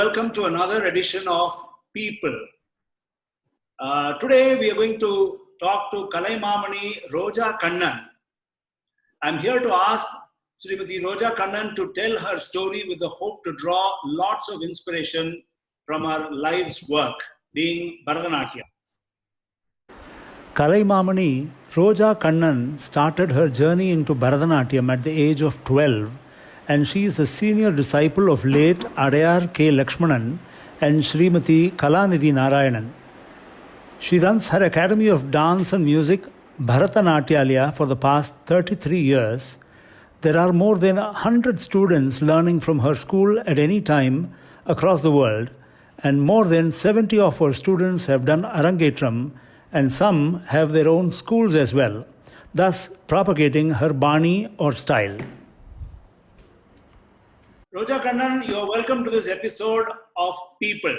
welcome to another edition of People. Today we are going to talk to Kalaimamani Roja Kannan. I'm here to ask Srimati Roja Kannan to tell her story with the hope to draw lots of inspiration from her life's work, being Bharatanatyam. Kalaimamani Roja Kannan started her journey into Bharatanatyam at the age of 12, and she is a senior disciple of late Adayar K. Lakshmanan and Srimati Kalanidhi Narayanan. She runs her Academy of Dance and Music, Bharatanatyalaya, for the past 33 years. There are more than 100 students learning from her school at any time across the world, and more than 70 of her students have done Arangetram, and some have their own schools as well, thus propagating her Bani or style. Roja Kannan, you are welcome to this episode of People.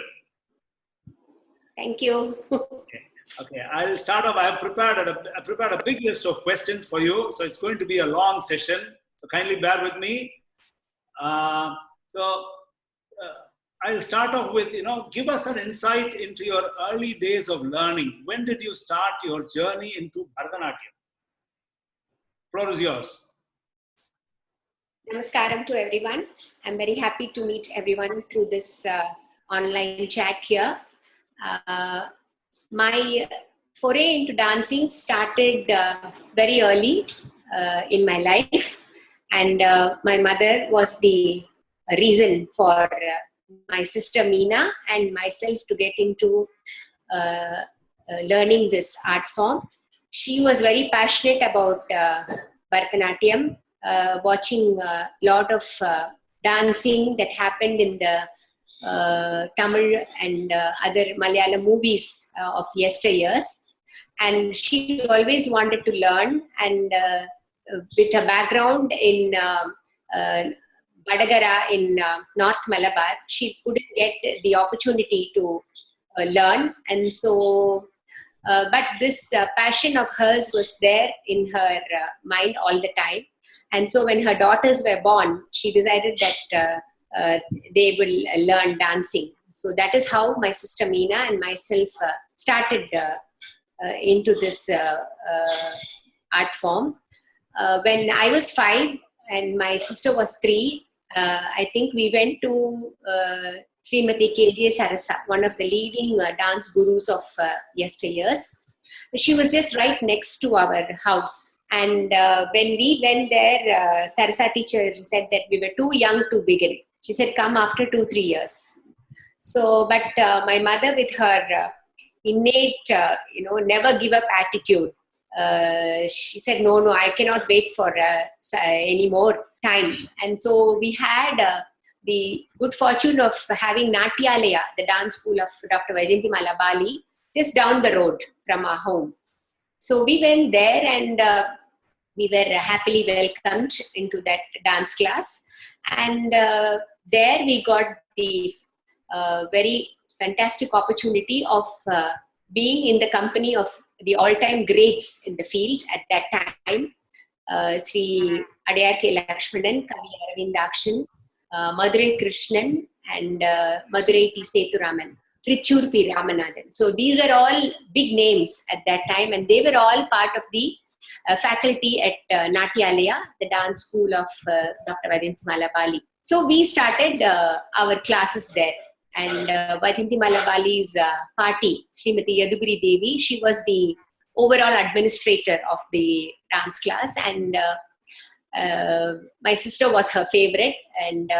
Thank you. Okay, I'll start off. I have prepared a big list of questions for you, so it's going to be a long session. So kindly bear with me. I'll start off with, give us an insight into your early days of learning. When did you start your journey into Bharatanatyam? Floor is yours. Namaskaram to everyone. I'm very happy to meet everyone through this online chat here. My foray into dancing started very early in my life, and my mother was the reason for my sister Meena and myself to get into learning this art form. She was very passionate about Bharatanatyam, watching a lot of dancing that happened in the Tamil and other Malayalam movies of yesteryears. And she always wanted to learn, and with a background in Vadagara in North Malabar, she couldn't get the opportunity to learn. And so, but this passion of hers was there in her mind all the time. And so when her daughters were born, she decided that they will learn dancing. So that is how my sister Meena and myself started into this art form. When I was 5 and my sister was 3, I think we went to Srimati K.J. Sarasa, one of the leading dance gurus of yesteryears. She was just right next to our house. And when we went there, Sarasa teacher said that we were too young to begin. She said, come after 2-3 years. So, but my mother, with her innate, never give up attitude, she said, no, I cannot wait for any more time. And so we had the good fortune of having Natyalaya, the dance school of Dr. Vaijayanthimala Bali, just down the road from our home. So we went there, and we were happily welcomed into that dance class. And there we got the very fantastic opportunity of being in the company of the all-time greats in the field at that time. Sri Adayar K. Lakshmanan, Kavi Aravindakshan, Madurai Krishnan, and Madurai T. Sethuraman, Trichur P. Ramanathan. So these were all big names at that time, and they were all part of the faculty at Natyalaya, the dance school of Dr. Vaijayanthimala Bali. So we started our classes there. And Vaijayanthimala Bali's party, Srimati Yaduguri Devi, she was the overall administrator of the dance class, and my sister was her favorite, and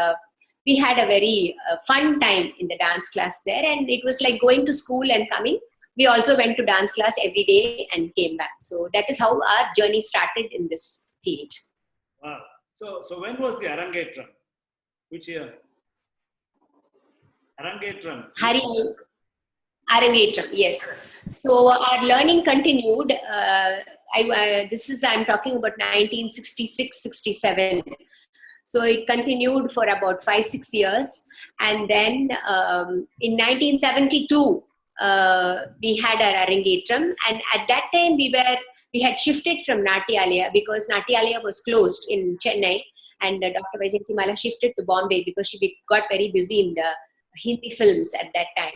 we had a very fun time in the dance class there, and it was like going to school and coming. We also went to dance class every day and came back. So that is how our journey started in this field. Wow. So when was the Arangetram? Which year? Arangetram. Arangetram, yes. So our learning continued. I'm talking about 1966-67. So it continued for about 5-6 years. And then in 1972, we had our Arangetram. And at that time, we had shifted from Natyalaya because Natyalaya was closed in Chennai. And Dr. Vaijayanthimala shifted to Bombay because she got very busy in the Hindi films at that time.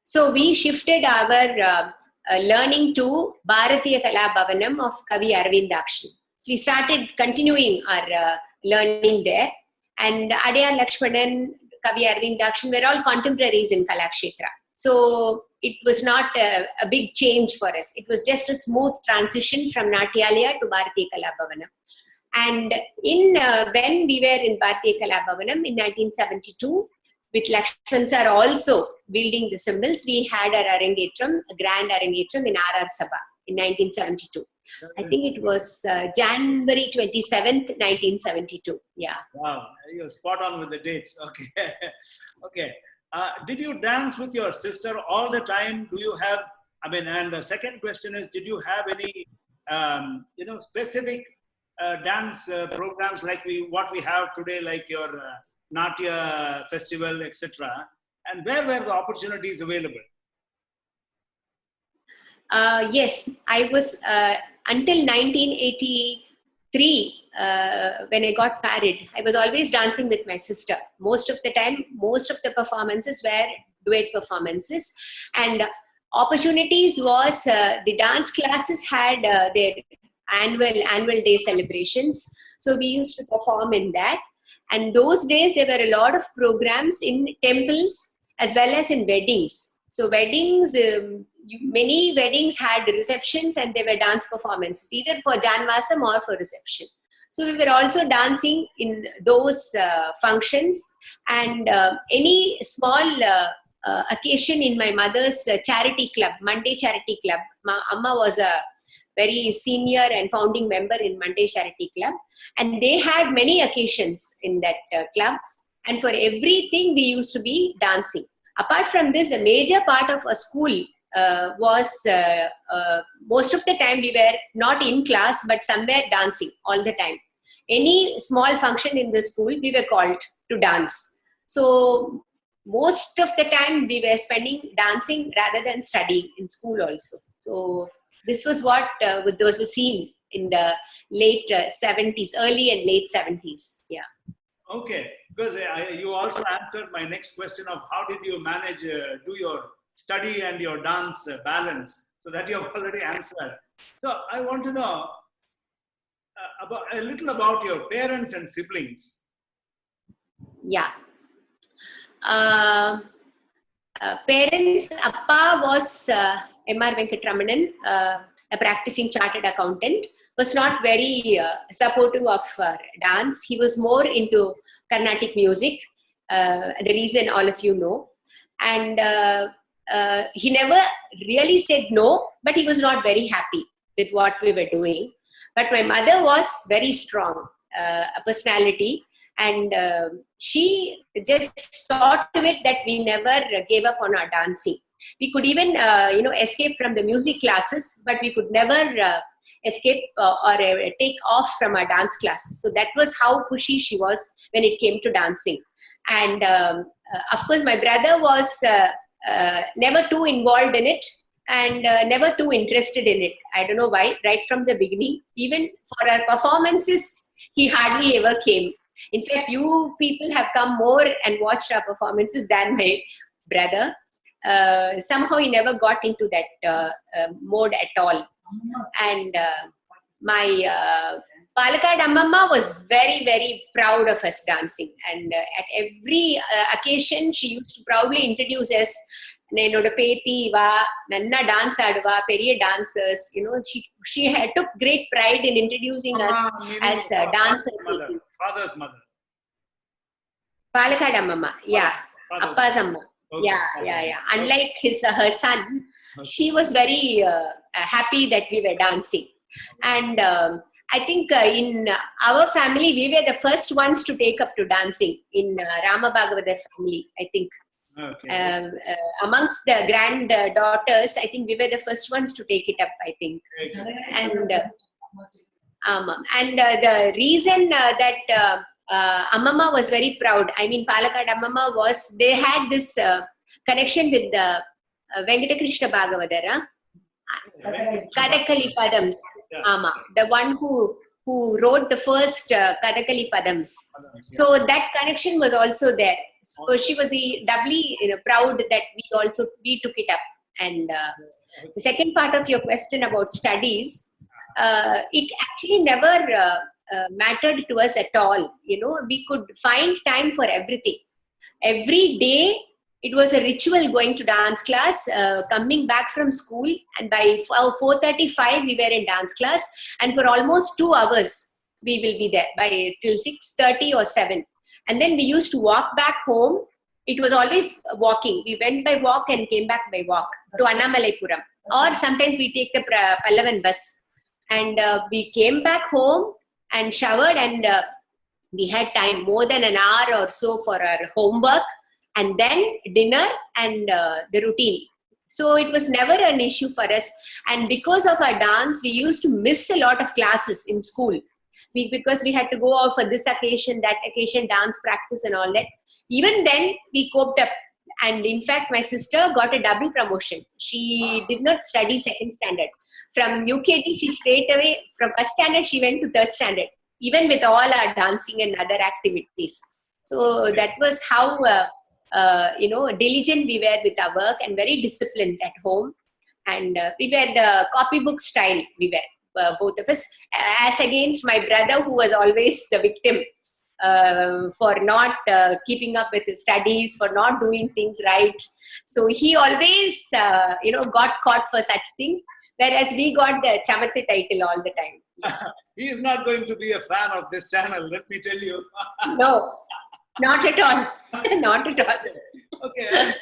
So we shifted our learning to Bharatiya Kala Bhavanam of Kavi Aravindakshan. So we started continuing our learning there. And Adyar Lakshmanan, Kavi Aravindakshan were all contemporaries in Kalakshetra. So it was not a big change for us. It was just a smooth transition from Natyalaya to Bharatiya Kala Bhavanam. And when we were in Bharatiya Kala Bhavanam in 1972, with Lakshman sir also wielding the cymbals, we had our Arangetram, a grand Arangetram in RR Sabha in 1972. I think it was January 27th, 1972. Yeah. Wow, you're spot on with the dates. Okay. Okay. Did you dance with your sister all the time? Do you have, and the second question is, did you have any, specific dance programs like what we have today, like your Natya festival, etc.? And where were the opportunities available? Yes, I was until 1983 when I got married. I was always dancing with my sister. Most of the time, most of the performances were duet performances, and opportunities was the dance classes had their annual day celebrations. So we used to perform in that. And those days there were a lot of programs in temples as well as in weddings. So weddings, many weddings had receptions and there were dance performances, either for Janvasam or for reception. So we were also dancing in those functions, and any small occasion in my mother's charity club, Monday Charity Club. My Amma was a very senior and founding member in Monday Charity Club, and they had many occasions in that club, and for everything we used to be dancing. Apart from this, a major part of a school was most of the time we were not in class but somewhere dancing all the time. Any small function in the school, we were called to dance. So most of the time we were spending dancing rather than studying in school also. So this was what there was a scene in the late 70s, early and late 70s. Yeah. Okay, because you also answered my next question of how did you manage do your study and your dance balance, so that you have already answered. So I want to know a little about your parents and siblings. Yeah. Parents, Appa was M.R. Venkatramanan, a practicing chartered accountant, was not very supportive of dance. He was more into Carnatic music, the reason all of you know. And he never really said no, but he was not very happy with what we were doing. But my mother was very strong, a personality, and she just saw to it that we never gave up on our dancing. We could even, escape from the music classes, but we could never escape or take off from our dance classes. So that was how pushy she was when it came to dancing. And of course, my brother was never too involved in it and never too interested in it. I don't know why, right from the beginning. Even for our performances, he hardly ever came. In fact, you people have come more and watched our performances than my brother. Somehow he never got into that mode at all. And my Palakkad Ammamma was very, very proud of us dancing. And at every occasion, she used to proudly introduce us. Nenoda Peti va, Nanna dance adva, periya dancers. You know, she took great pride in introducing us as dancers. Father's mother. Palakkad Ammamma, yeah. Appa's Amma. Okay. Yeah. Unlike her son, she was very happy that we were dancing. And I think in our family, we were the first ones to take up to dancing in Rama Bhagavathar family, I think. Okay. Amongst the granddaughters, I think we were the first ones to take it up, I think. And the reason that Ammamma was very proud, I mean Palakkad Ammamma was, they had this connection with the Venkatakrishna Bhagavatara, Kadakali Padams, the one who who wrote the first Kathakali Padams. So that connection was also there. So she was doubly proud that we took it up. And the second part of your question about studies, it actually never mattered to us at all. We could find time for everything. Every day, it was a ritual going to dance class, coming back from school, and by 4:35 we were in dance class, and for almost 2 hours we will be there till 6:30 or 7. And then we used to walk back home. It was always walking. We went by walk and came back by walk to Annamalaipuram, or sometimes we take the Pallavan bus. And we came back home and showered, and we had time more than an hour or so for our homework, and then dinner and the routine. So it was never an issue for us. And because of our dance, we used to miss a lot of classes in school. Because we had to go out for this occasion, that occasion, dance practice and all that. Even then, we coped up. And in fact, my sister got a double promotion. She did not study second standard. From UKG, she straight away, from first standard, she went to third standard, even with all our dancing and other activities. So that was how diligent we were with our work, and very disciplined at home. And we were the copybook style, we were, both of us, as against my brother, who was always the victim for not keeping up with his studies, for not doing things right. So he always, got caught for such things, whereas we got the Chamathu title all the time. He is not going to be a fan of this channel, let me tell you. No, not at all. Not at all. Okay. And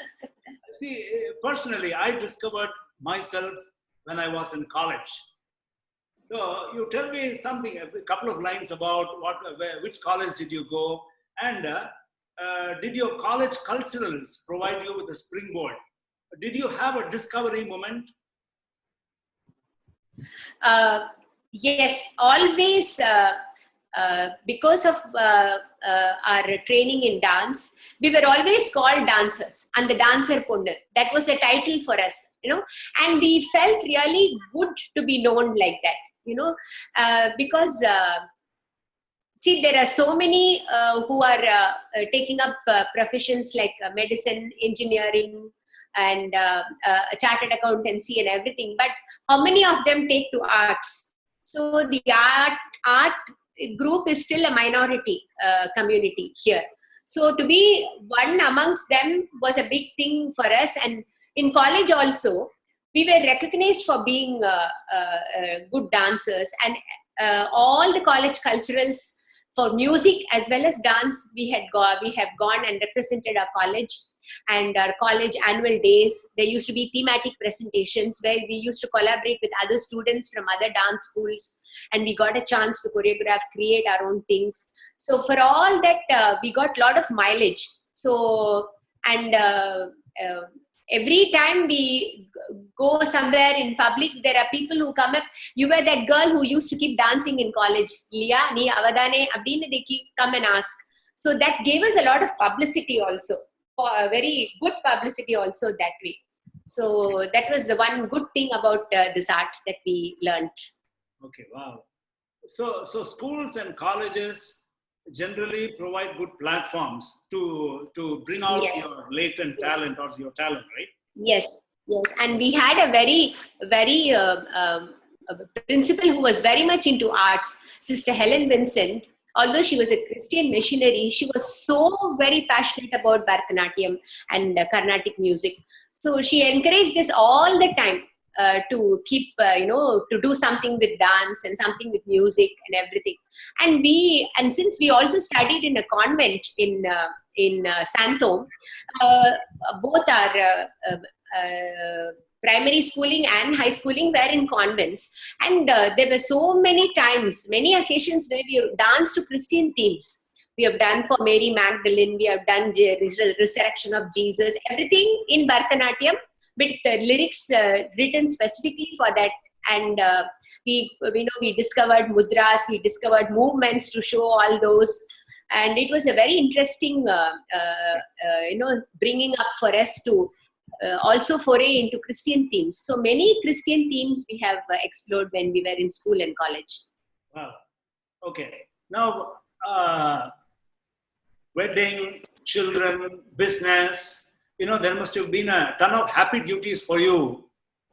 see, personally, I discovered myself when I was in college. So you tell me something, a couple of lines about which college did you go, and did your college culturals provide you with a springboard? Did you have a discovery moment? Yes, always. Because of our training in dance, we were always called dancers, and the dancer punnu. That was a title for us, and we felt really good to be known like that, because see, there are so many who are taking up professions like medicine, engineering, and chartered accountancy and everything. But how many of them take to arts? So the art group is still a minority community here. So to be one amongst them was a big thing for us. And in college also, we were recognized for being good dancers. And all the college culturals for music as well as dance, we have gone and represented our college. And our college annual days, there used to be thematic presentations where we used to collaborate with other students from other dance schools, and we got a chance to choreograph, create our own things. So for all that, we got a lot of mileage. So, and every time we go somewhere in public, there are people who come up. You were that girl who used to keep dancing in college. Liya, nee avadane, abdine they come and ask. So that gave us a lot of publicity also. Very good publicity also that way. So that was the one good thing about this art that we learned. Okay, wow. So schools and colleges generally provide good platforms to bring out your latent talent or your talent, right? Yes. And we had a very principal who was very much into arts, Sister Helen Vincent. Although she was a Christian missionary, she was so very passionate about Bharatanatyam and Carnatic music. So she encouraged us all the time to keep, to do something with dance and something with music and everything. And since we also studied in a convent in Santhome, both our primary schooling and high schooling were in convents, and there were so many occasions where we danced to Christian themes. We have done for Mary Magdalene, we have done Resurrection of Jesus, everything in Bharatanatyam with lyrics written specifically for that. And we discovered mudras, we discovered movements to show all those, and it was a very interesting bringing up for us to also foray into Christian themes. So many Christian themes we have explored when we were in school and college. Wow. Okay. Now, wedding, children, business, there must have been a ton of happy duties for you.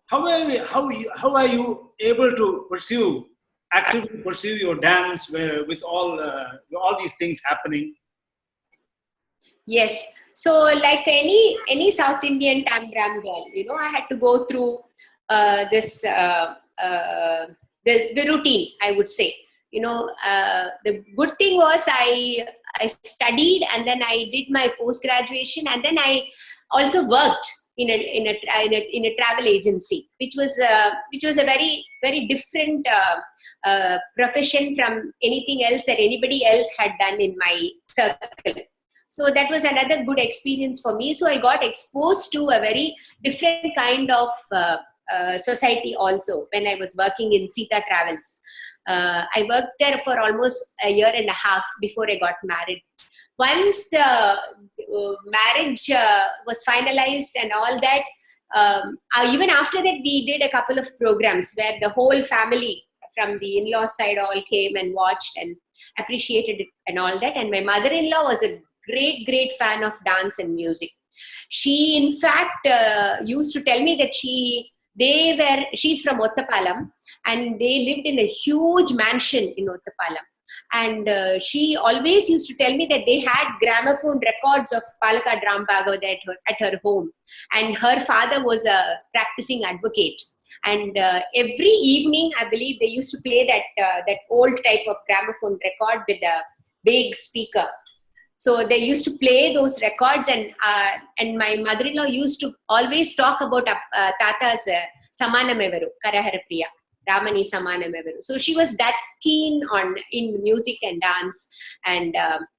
How are you able to actively pursue your dance with all these things happening? Yes. So like any South Indian Tambram girl, I had to go through this the routine, I would say. The good thing was I studied, and then I did my post graduation, and then I also worked in a travel agency, which was a very very different profession from anything else that anybody else had done in my circle. So that was another good experience for me. So I got exposed to a very different kind of society also when I was working in Sita Travels. I worked there for almost a year and a half before I got married. Once the marriage was finalized and all that, even after that, we did a couple of programs where the whole family from the in-law side all came and watched and appreciated it and all that. And my mother-in-law was a great fan of dance and music. She in fact used to tell me that she's from Ottapalam, and they lived in a huge mansion in Ottapalam. And she always used to tell me that they had gramophone records of Palakad Ram Bhagavad at her home. And her father was a practicing advocate. And every evening, I believe they used to play that old type of gramophone record with a big speaker. So they used to play those records, and my mother-in-law used to always talk about Tata's Samanamevaru, Karahara Priya, Ramani Samanamevaru. So she was that keen in music and dance, and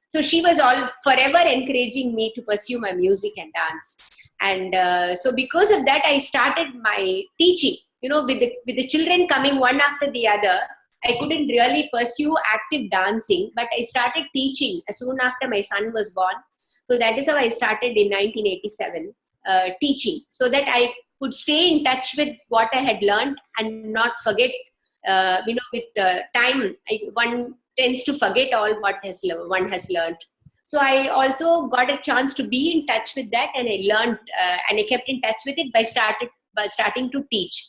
so she was all forever encouraging me to pursue my music and dance. And so because of that, I started my teaching. With the children coming one after the other, I couldn't really pursue active dancing, but I started teaching soon after my son was born. So that is how I started in 1987, teaching, so that I could stay in touch with what I had learned and not forget. With time, one tends to forget all what one has learned. So I also got a chance to be in touch with that, and I learned and I kept in touch with it by starting to teach.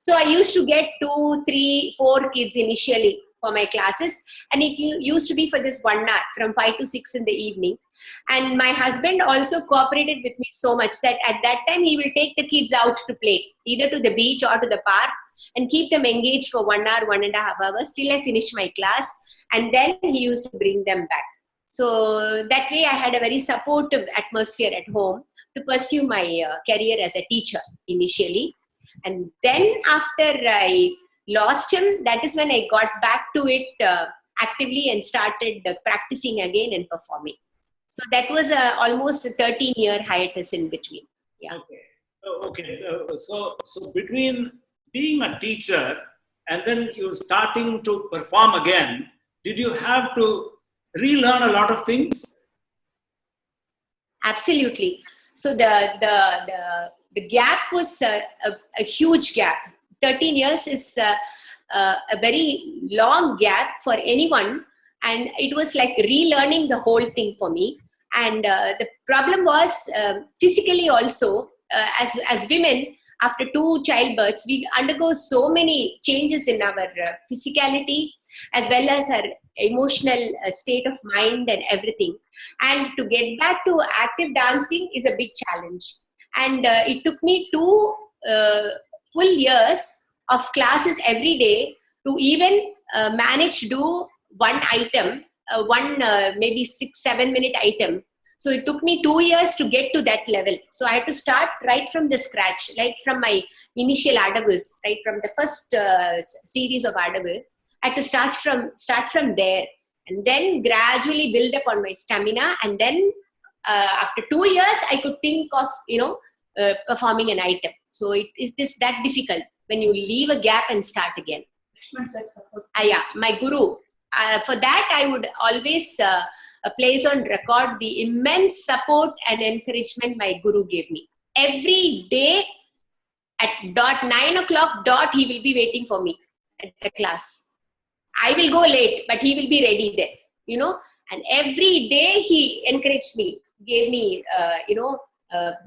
So I used to get 2, 3, 4 kids initially for my classes, and it used to be for just 1 hour from 5 to 6 in the evening. And my husband also cooperated with me so much that at that time he will take the kids out to play, either to the beach or to the park, and keep them engaged for 1 hour, 1.5 hours till I finished my class. And then he used to bring them back. So that way I had a very supportive atmosphere at home to pursue my career as a teacher initially. And then after I lost him, that is when I got back to it actively and started practicing again and performing. So that was almost a 13-year hiatus in between. Yeah. Okay. So between being a teacher and then you starting to perform again, did you have to relearn a lot of things? Absolutely. So the gap was a huge gap. 13 years is a very long gap for anyone, and it was like relearning the whole thing for me. And the problem was physically also, as women, after 2 childbirths, we undergo so many changes in our physicality as well as our emotional state of mind and everything. And to get back to active dancing is a big challenge. And it took me 2 full years of classes every day to even manage to do one item, maybe 6-7 minute item. So it took me 2 years to get to that level. So I had to start right from the scratch, right from my initial Adavus, right from the first series of Adavu. I had to start from there, and then gradually build up on my stamina. And then after 2 years, I could think of performing an item. So it is that difficult when you leave a gap and start again. Yeah, my guru. For that, I would always place on record the immense support and encouragement my guru gave me. Every day at 9 o'clock, he will be waiting for me at the class. I will go late, but he will be ready there, and every day he encouraged me, gave me,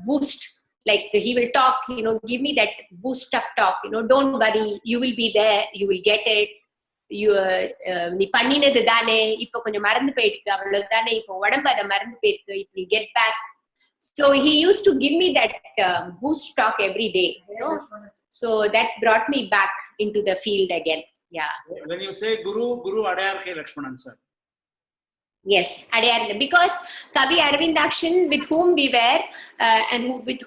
boost. Like he will talk, give me that boost up talk, don't worry, you will be there, you will get it. நீ பண்ணினது தானே, இப்போ கொஞ்சம் மறந்து போயிருக்கு, அவ்வளவுதானே, இப்போ உடம்பு அதை மறந்து போயிருக்கு, it will get back. So he used to give me that boost talk every day, so that brought me back into the field again. Yeah. When you say Guru Adayar K. Lakshmanan sir. Yes, Adayar, because Kavi Aravindakshan, with whom we were and with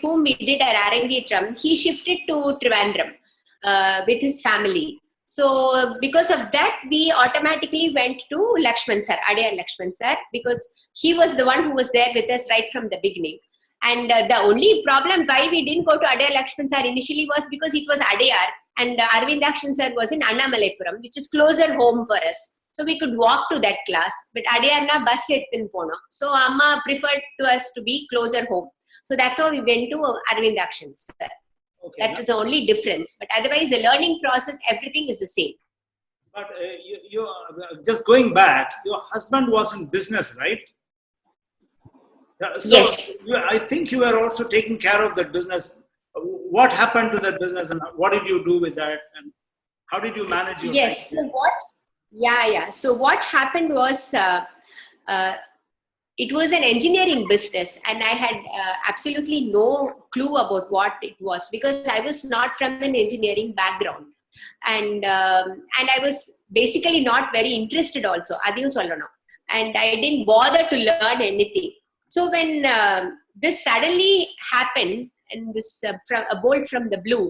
whom we did our Arangethram, he shifted to Trivandrum with his family. So because of that, we automatically went to Lakshman sir, Adayar Lakshman sir, because he was the one who was there with us right from the beginning. And the only problem why we didn't go to Adayar Lakshman sir initially was because it was Adayar, and Aravindakshan sir was in Annamalaipuram, which is closer home for us. So we could walk to that class, but Adayar na bus ettin pono. So Amma preferred to us to be closer home. So that's how we went to Aravindakshan sir. Okay, that is the only difference. But otherwise, the learning process, everything is the same. But you just going back, your husband was in business, right? So yes. I think you were also taking care of that business. What happened to that business, and what did you do with that, and how did you manage your yes life? So what happened was it was an engineering business, and I had absolutely no clue about what it was, because I was not from an engineering background, and I was basically not very interested also, adiyum sollano, and I didn't bother to learn anything. So when this suddenly happened, and this from a bolt from the blue,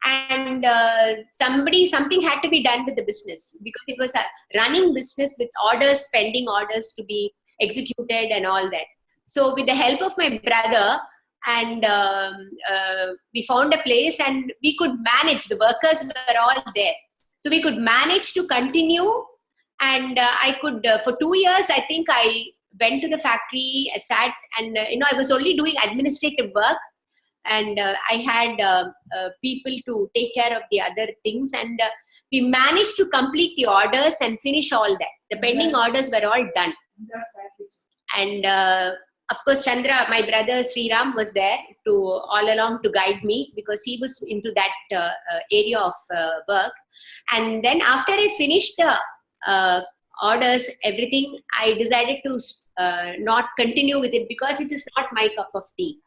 and something had to be done with the business, because it was a running business with orders, pending orders to be executed and all that. So with the help of my brother, and we found a place, and we could manage. The workers were all there, so we could manage to continue. And I could for 2 years, I think I went to the factory, I sat, and I was only doing administrative work, and I had people to take care of the other things, and we managed to complete the orders and finish all that. The pending orders were all done. And of course, Chandra, my brother Sriram, was there to all along to guide me, because he was into that area of work. And then after I finished the orders, everything, I decided to not continue with it, because it is not my cup of tea.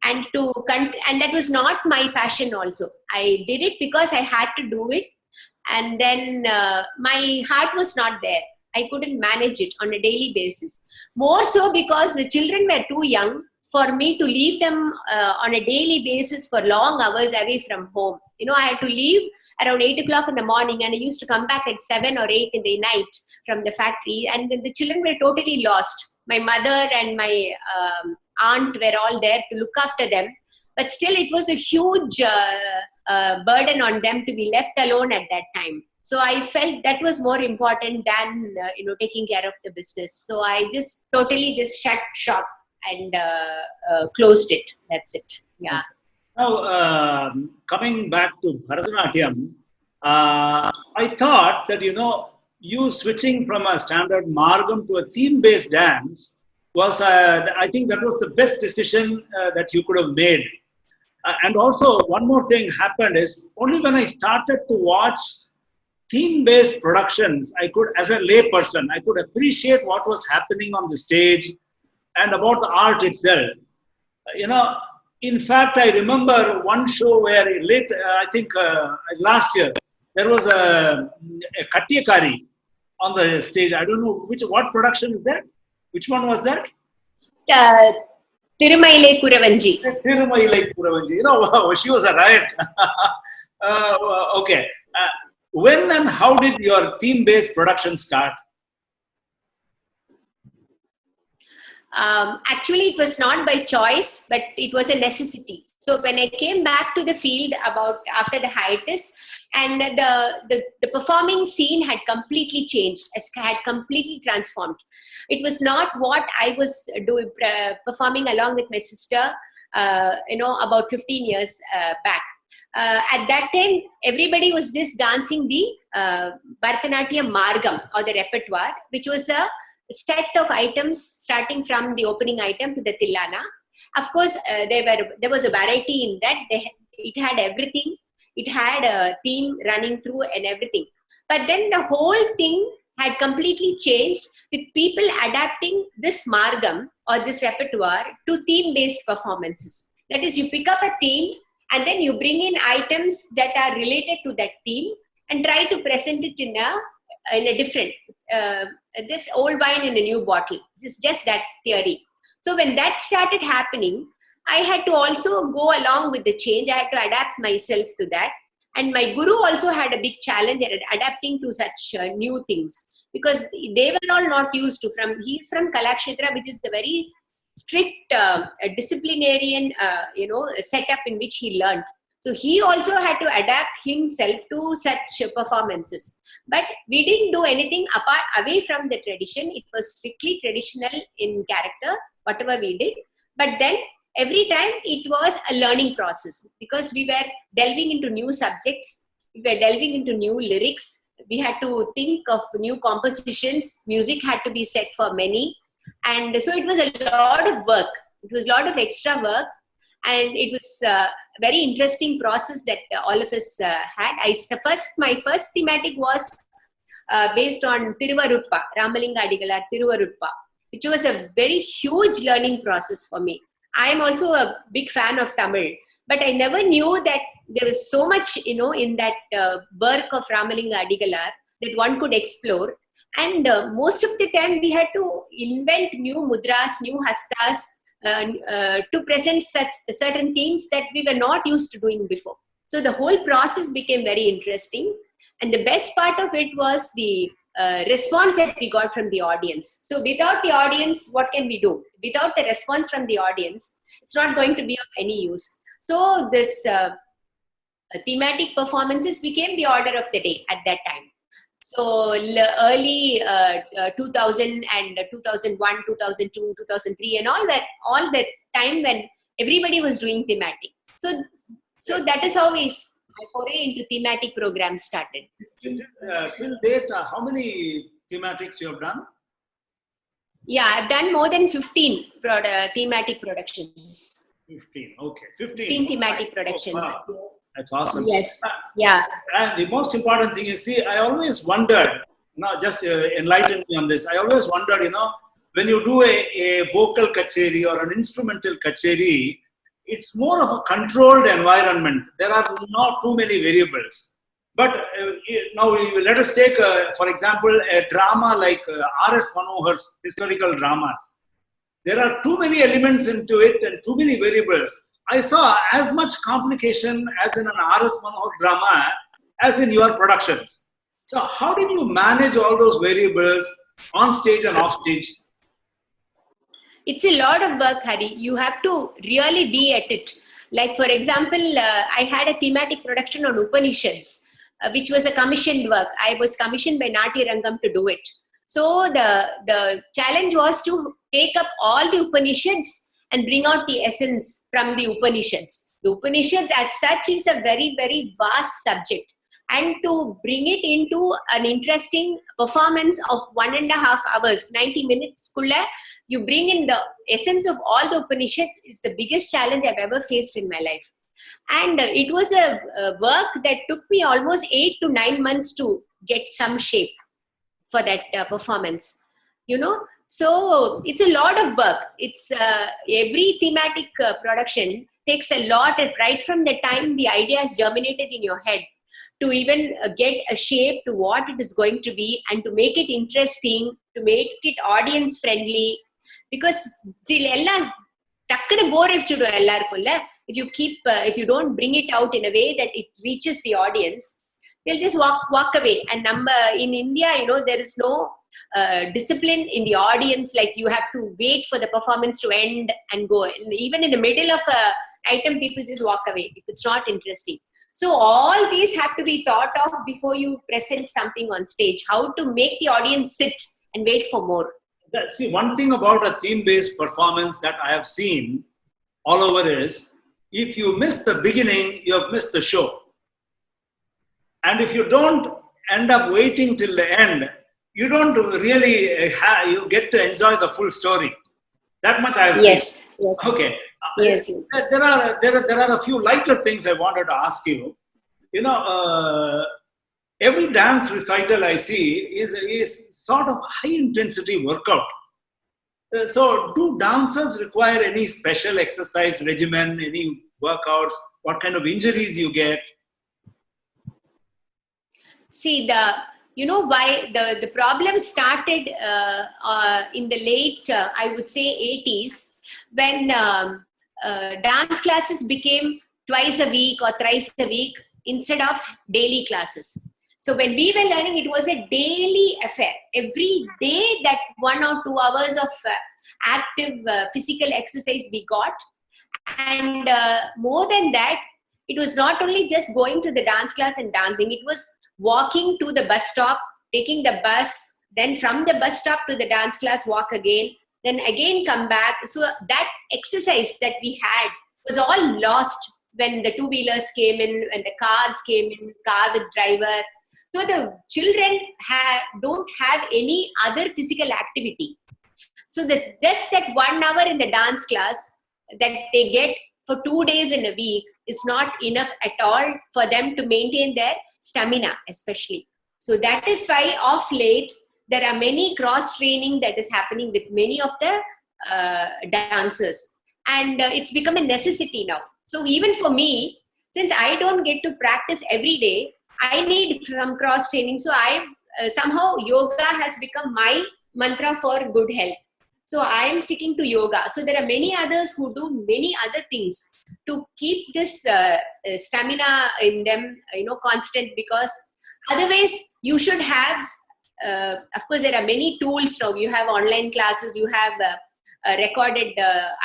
And that was not my passion also. I did it because I had to do it. And then my heart was not there. I couldn't manage it on a daily basis. More so because the children were too young for me to leave them on a daily basis for long hours away from home. I had to leave around 8 o'clock in the morning, and I used to come back at 7 or 8 in the night from the factory, and the children were totally lost. My mother and my aunt were all there to look after them, but still it was a huge burden on them to be left alone at that time. So I felt that was more important than taking care of the business. So I just totally shut shop and closed it. That's it. Yeah. Now coming back to Bharatanatyam, I thought that you switching from a standard margam to a theme-based dance was, I think that was the best decision that you could have made. And also, one more thing happened is, only when I started to watch theme-based productions, I could, as a lay person, I could appreciate what was happening on the stage and about the art itself. In fact, I remember one show where I think last year, there was a Katyakari on the stage. I don't know what production is that? Which one was that? Thirumailai Kuravanji. Thirumailai Kuravanji. She was a riot. Okay. When and how did your theme-based production start? Actually, it was not by choice, but it was a necessity. So when I came back to the field after the hiatus, and the performing scene had completely changed, had completely transformed. It was not what I was doing, performing along with my sister, about 15 years back. At that time, everybody was just dancing the Bharatanatyam Margam or the repertoire, which was a set of items starting from the opening item to the Tillana. Of course, there was a variety in that. It had everything. It had a theme running through and everything. But then the whole thing had completely changed with people adapting this Margam or this repertoire to theme-based performances. That is, you pick up a theme and then you bring in items that are related to that theme and try to present it in a different, this old wine in a new bottle. It's just that theory. So when that started happening, I had to also go along with the change. I had to adapt myself to that. And my guru also had a big challenge at adapting to such new things, because they were all not used to. He's from Kalakshetra, which is the very strict disciplinarian, setup in which he learned. So he also had to adapt himself to such performances. But we didn't do anything away from the tradition. It was strictly traditional in character, whatever we did. But then every time it was a learning process, because we were delving into new subjects, we were delving into new lyrics, we had to think of new compositions, music had to be set for many. And so it was a lot of work. It was a lot of extra work. And it was a very interesting process that all of us had. My first thematic was based on Tiruvaruppa, Ramalinga Adigalar Tiruvaruppa, which was a very huge learning process for me. I am also a big fan of Tamil, but I never knew that there was so much, in that work of Ramalinga Adigalar that one could explore. And most of the time we had to invent new mudras, new hastas to present such certain themes that we were not used to doing before. So the whole process became very interesting. And the best part of it was the response that we got from the audience. So without the audience, what can we do? Without the response from the audience, it's not going to be of any use. So this thematic performances became the order of the day at that time. So early 2000 and 2001, 2002, 2003 and all that time when everybody was doing thematic. So that is how my foray into thematic programs started. Till date, how many thematics you have done? Yeah, I've done more than 15 thematic productions. 15, okay. 15 thematic productions. Oh, wow. That's awesome. Yes, yeah. And the most important thing is, I always wondered, just enlighten me on this. I always wondered, when you do a vocal kacheri or an instrumental kacheri, it's more of a controlled environment. There are not too many variables. But now let us take, for example, a drama like R.S. Manohar's historical dramas. There are too many elements into it and too many variables. I saw as much complication as in an R.S. Manohar drama as in your productions. So how did you manage all those variables on stage and off stage? It's a lot of work, Hari. You have to really be at it. Like, for example, I had a thematic production on Upanishads, which was a commissioned work. I was commissioned by Natya Rangam to do it. So the challenge was to take up all the Upanishads and bring out the essence from the Upanishads. The Upanishads as such is a very, very vast subject. And to bring it into an interesting performance of 1.5 hours, 90 minutes, you bring in the essence of all the Upanishads is the biggest challenge I've ever faced in my life. And it was a work that took me almost 8 to 9 months to get some shape for that performance, So it's a lot of work. It's every thematic production takes a lot, right from the time the idea is germinated in your head to even get a shape to what it is going to be and to make it interesting, to make it audience friendly. Because if you don't bring it out in a way that it reaches the audience, they'll just walk away. And in India, there is no discipline in the audience. Like, you have to wait for the performance to end and go. And even in the middle of a item, people just walk away if it's not interesting. So all these have to be thought of before you present something on stage. How to make the audience sit and wait for more. See, one thing about a theme-based performance that I have seen all over is if you miss the beginning, you have missed the show. And if you don't end up waiting till the end, you don't really you get to enjoy the full story. That much I have seen. Yes. Yes. Okay. Yes, yes. There are a few lighter things I wanted to ask you. You know, every dance recital I see is sort of high intensity workout. So, do dancers require any special exercise regimen, any workouts? What kind of injuries you get? See, why the problem started in the late, I would say, 80s, when dance classes became twice a week or thrice a week instead of daily classes. So when we were learning, it was a daily affair. Every day, that 1 or 2 hours of active physical exercise we got. And more than that, it was not only just going to the dance class and dancing, it was walking to the bus stop, taking the bus, then from the bus stop to the dance class, walk again, then again come back. So that exercise that we had was all lost when the two-wheelers came in, when the cars came in, car with driver. So the children don't have any other physical activity. So just that 1 hour in the dance class that they get for 2 days in a week is not enough at all for them to maintain their stamina, especially. So that is why of late there are many cross training that is happening with many of the dancers, and it's become a necessity now. So even for me, since I don't get to practice every day, I need some cross training. So somehow yoga has become my mantra for good health. So I am sticking to yoga. So there are many others who do many other things to keep this stamina in them, constant, because otherwise you should have, of course, there are many tools now. You have online classes, you have recorded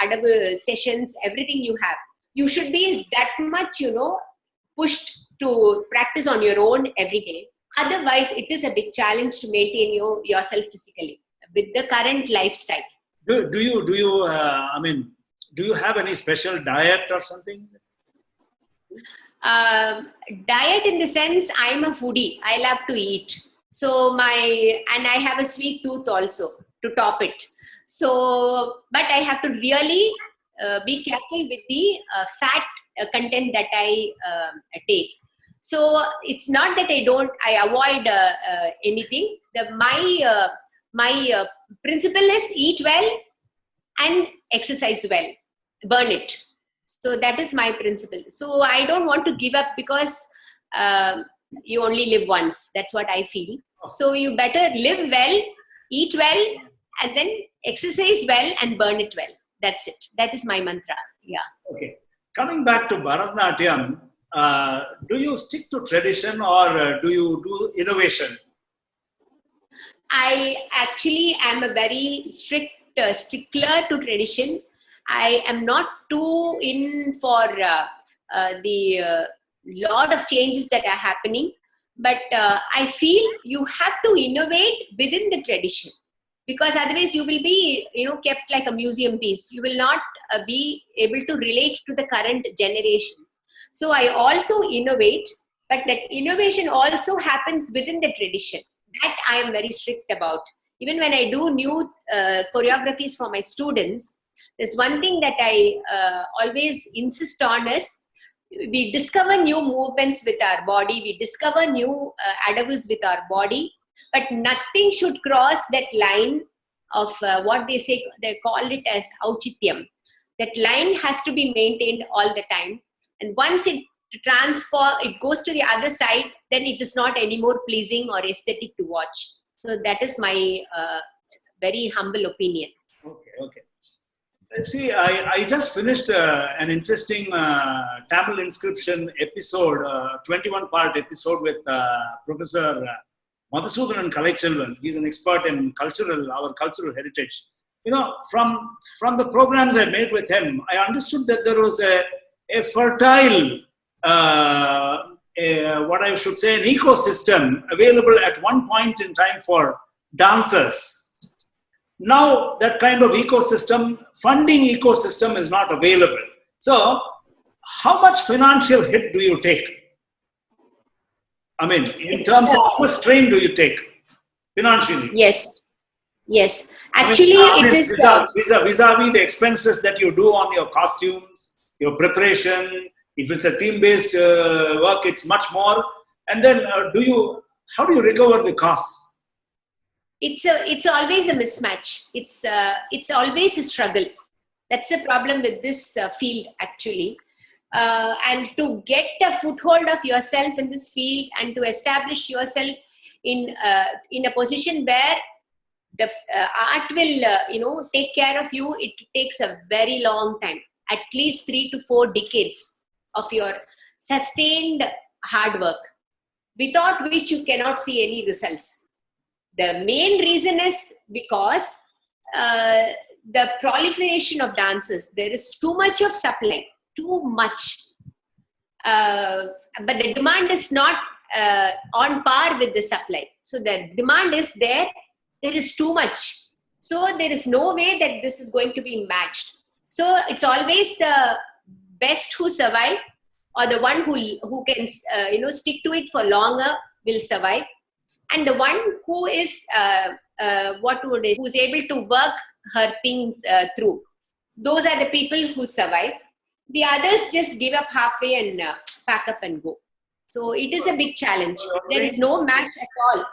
Adobe sessions, everything you have. You should be that much, pushed to practice on your own every day. Otherwise, it is a big challenge to maintain yourself physically with the current lifestyle. Do you have any special diet or something? Diet in the sense, I'm a foodie. I love to eat. So and I have a sweet tooth also to top it. So, but I have to really be careful with the fat content that I take. So it's not that I avoid anything. My principle is eat well and exercise well, burn it. So that is my principle. So I don't want to give up, because you only live once. That's what I feel. So you better live well, eat well, and then exercise well and burn it well. That's it. That is my mantra. Yeah. Okay. Coming back to Bharatanatyam, do you stick to tradition or do you do innovation? I actually am a very stickler to tradition. I am not too in for the lot of changes that are happening, but I feel you have to innovate within the tradition, because otherwise you will be, kept like a museum piece. You will not be able to relate to the current generation. So I also innovate, but that innovation also happens within the tradition. That I am very strict about. Even when I do new choreographies for my students, there's one thing that I always insist on is, we discover new movements with our body, we discover new adavus with our body, but nothing should cross that line of what they call it as auchityam. That line has to be maintained all the time. And once it goes to the other side, then it is not anymore pleasing or aesthetic to watch. So that is my very humble opinion. Okay. See, I just finished an interesting Tamil inscription episode, 21-part episode with Professor Madhusudanan Kalaiselvan. He's an expert in our cultural heritage. From the programs I made with him, I understood that there was a fertile, what I should say, an ecosystem available at one point in time for dancers. Now, that kind of funding ecosystem is not available. So, how much financial hit do you take? I mean, in terms of how much strain do you take financially? Yes. Yes. I mean, Actually, it is. vis-a-vis the expenses that you do on your costumes, your preparation. If it's a team-based work, it's much more. And then, how do you recover the costs? It's always a mismatch. It's always a struggle. That's the problem with this field, actually. And to get a foothold of yourself in this field and to establish yourself in a position where the art will take care of you, it takes a very long time, at least 3 to 4 decades of your sustained hard work, without which you cannot see any results. The main reason is because the proliferation of dances, there is too much of supply, too much, but the demand is not on par with the supply. So the demand is there is too much, so there is no way that this is going to be matched. So it's always the best who survive, or the one who can stick to it for longer will survive, and the one who is who's able to work her things through, those are the people who survive. The others just give up halfway and pack up and go. So it is a big challenge. There is no match at all.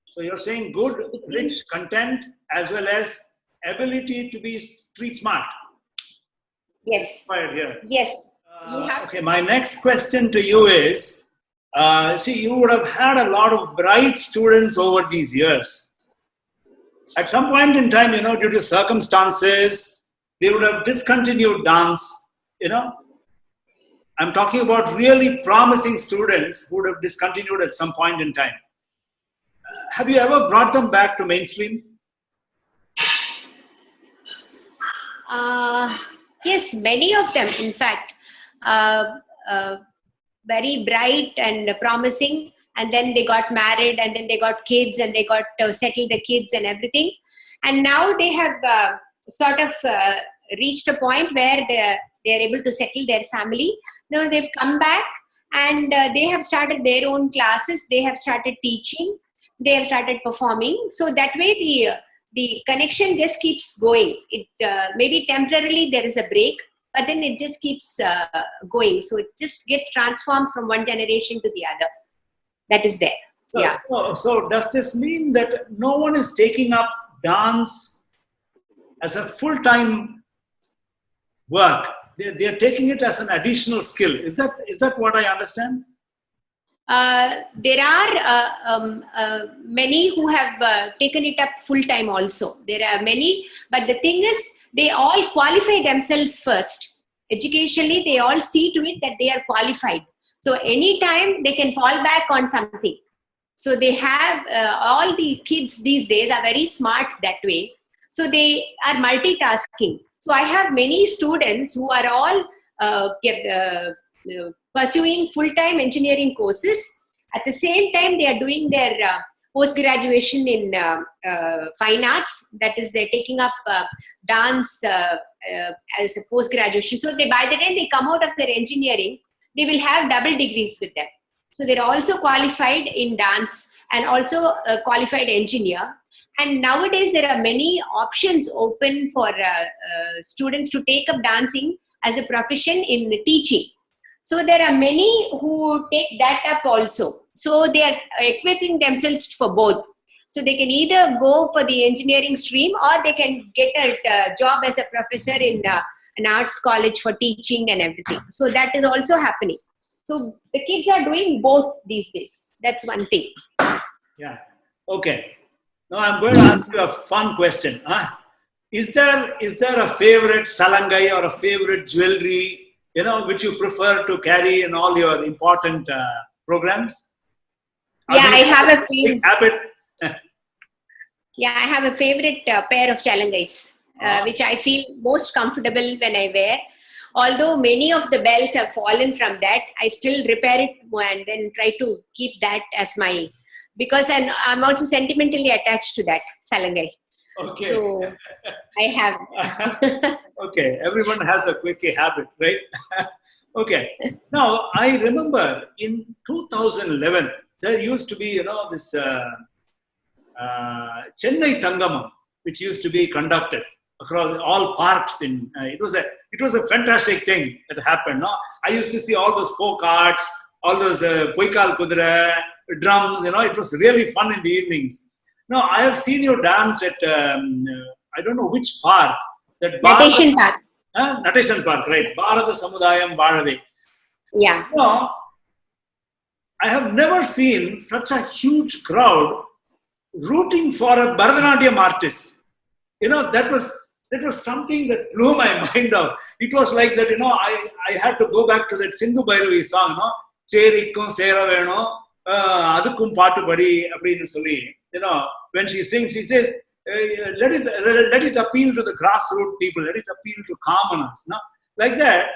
So you're saying good, rich content as well as ability to be street smart. Yes. Here. Yes. Okay, my next question to you is, you would have had a lot of bright students over these years. At some point in time, due to circumstances, they would have discontinued dance, I'm talking about really promising students who would have discontinued at some point in time. Have you ever brought them back to mainstream? Yes, many of them, in fact, very bright and promising, and then they got married, and then they got kids, and they got settled the kids and everything, and now they have sort of reached a point where they are able to settle their family. Now they've come back, and they have started their own classes. They have started teaching. They have started performing. So that way the connection just keeps going. It maybe temporarily there is a break, but then it just keeps going. So it just gets transformed from one generation to the other. That is there. So does this mean that no one is taking up dance as a full-time work? They're taking it as an additional skill. Is that what I understand? There are many who have taken it up full-time also. There are many, but the thing is, they all qualify themselves first. Educationally, they all see to it that they are qualified. So anytime they can fall back on something. So they have, all the kids these days are very smart that way. So they are multitasking. So I have many students who are all pursuing full-time engineering courses. At the same time, they are doing their post-graduation in fine arts. That is, they're taking up dance as a post-graduation. So by the time they come out of their engineering, they will have double degrees with them. So they're also qualified in dance and also a qualified engineer. And nowadays, there are many options open for students to take up dancing as a profession in teaching. So there are many who take that up also. So they are equipping themselves for both. So they can either go for the engineering stream, or they can get a job as a professor in an arts college for teaching and everything. So that is also happening. So the kids are doing both these days. That's one thing. Yeah. Okay. Now I'm going to ask you a fun question. Is there a favorite salangai or a favorite jewelry, which you prefer to carry in all your important programs? Yeah, I have a favorite habit. Yeah, I have a favorite pair of chalangais, which I feel most comfortable when I wear. Although many of the bells have fallen from that, I still repair it and then try to keep that as my, because I'm also sentimentally attached to that salangai. Okay. So I have. Okay, everyone has a quirky habit, right? Okay. Now, I remember in 2011, there used to be, this Chennai Sangamam, which used to be conducted across all parks. It was a fantastic thing that happened. No? I used to see all those folk arts, all those Poikal Kudra, drums. It was really fun in the evenings. Now, I have seen you dance at, I don't know which park. That Natation Park. Natation Park, right. Bharata Samudayam Varave. Yeah. I have never seen such a huge crowd rooting for a Bharatanatyam artist. That was something that blew my mind out. It was like that, I had to go back to that Sindhu Bhairavi song, Cherikkum Sera Veno, Adukkum Paatu Padi, Appadinu Solli. When she sings, she says, let it appeal to the grassroots people, let it appeal to commoners. Like that.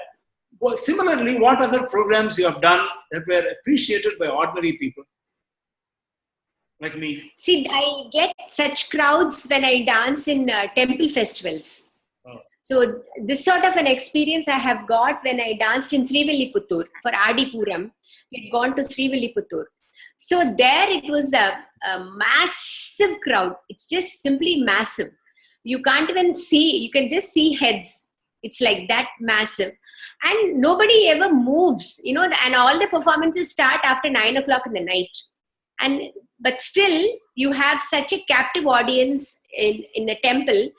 Well, similarly, what other programs you have done that were appreciated by ordinary people like me? See, I get such crowds when I dance in temple festivals. Oh. So this sort of an experience I have got when I danced in Srivilliputturu for Adipuram. We had gone to Srivilliputturu. So there it was a massive crowd. It's just simply massive. You can't even see, you can just see heads. It's like that massive. And nobody ever moves, and all the performances start after 9 o'clock in the night. But still, you have such a captive audience in a temple.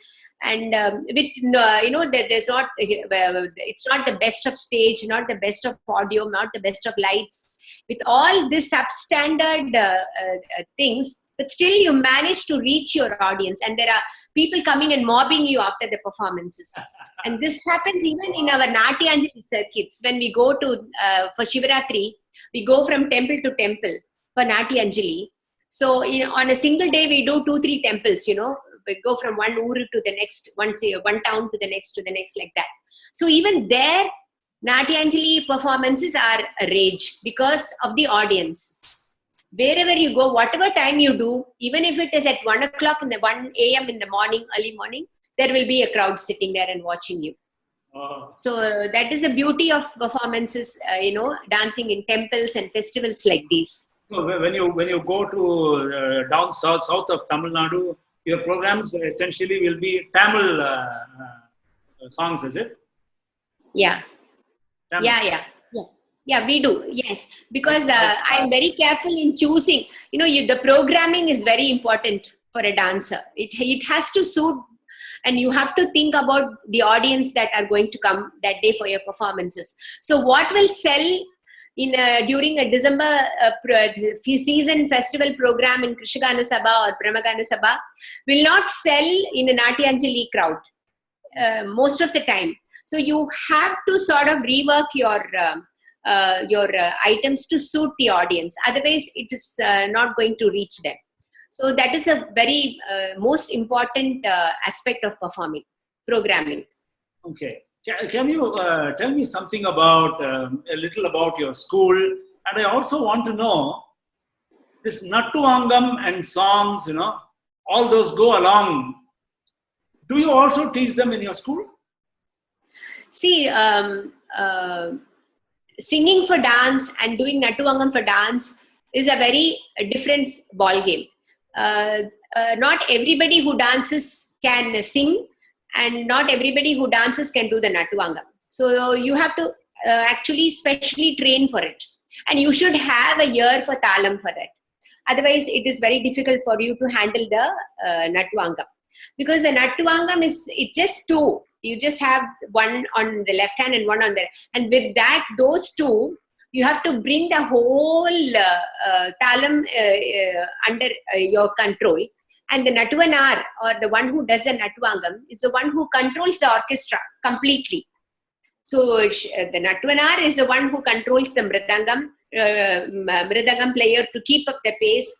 And there's not, it's not the best of stage, not the best of audio, not the best of lights. With all this substandard things, but still you manage to reach your audience. And there are people coming and mobbing you after the performances. And this happens even in our Natyanjali circuits. When we go to, for Shivaratri, we go from temple to temple for Natyanjali. So on a single day, we do 2-3 temples, we go from one uru to the next, one town to the next, like that. So even there, Natyanjali performances are a rage because of the audience. Wherever you go, whatever time you do, even if it is at 1 o'clock in the 1 a.m. in the morning, early morning, there will be a crowd sitting there and watching you. Oh. So that is the beauty of performances, dancing in temples and festivals like these. So when you go to down south of Tamil Nadu, your programs essentially will be Tamil songs, is it? Yeah. Tamil. Yeah, we do. Yes, because I'm very careful in choosing. The programming is very important for a dancer. It has to suit, and you have to think about the audience that are going to come that day for your performances. So what will sell during a December season festival program in Krishagana Sabha or Brahmagana Sabha will not sell in a Natyanjali crowd most of the time. So you have to sort of rework your items to suit the audience. Otherwise, it is not going to reach them. So that is a very most important aspect of programming. Okay. Can you tell me something about a little about your school? And I also want to know this Nattuangam and songs. All those go along. Do you also teach them in your school? See, singing for dance and doing Nattuangam for dance is a very different ball game. Not everybody who dances can sing, and not everybody who dances can do the Nattuangam. So you have to actually specially train for it. And you should have a year for Talam for that. Otherwise, it is very difficult for you to handle the Nattuangam. Because the Nattuangam it's just two. You just have one on the left hand and one on the right. And with that, those two, you have to bring the whole Talam under your control. And the Nattuvanar, or the one who does the Nattuangam, is the one who controls the orchestra completely. So the Nattuvanar is the one who controls the Mridangam player to keep up the pace.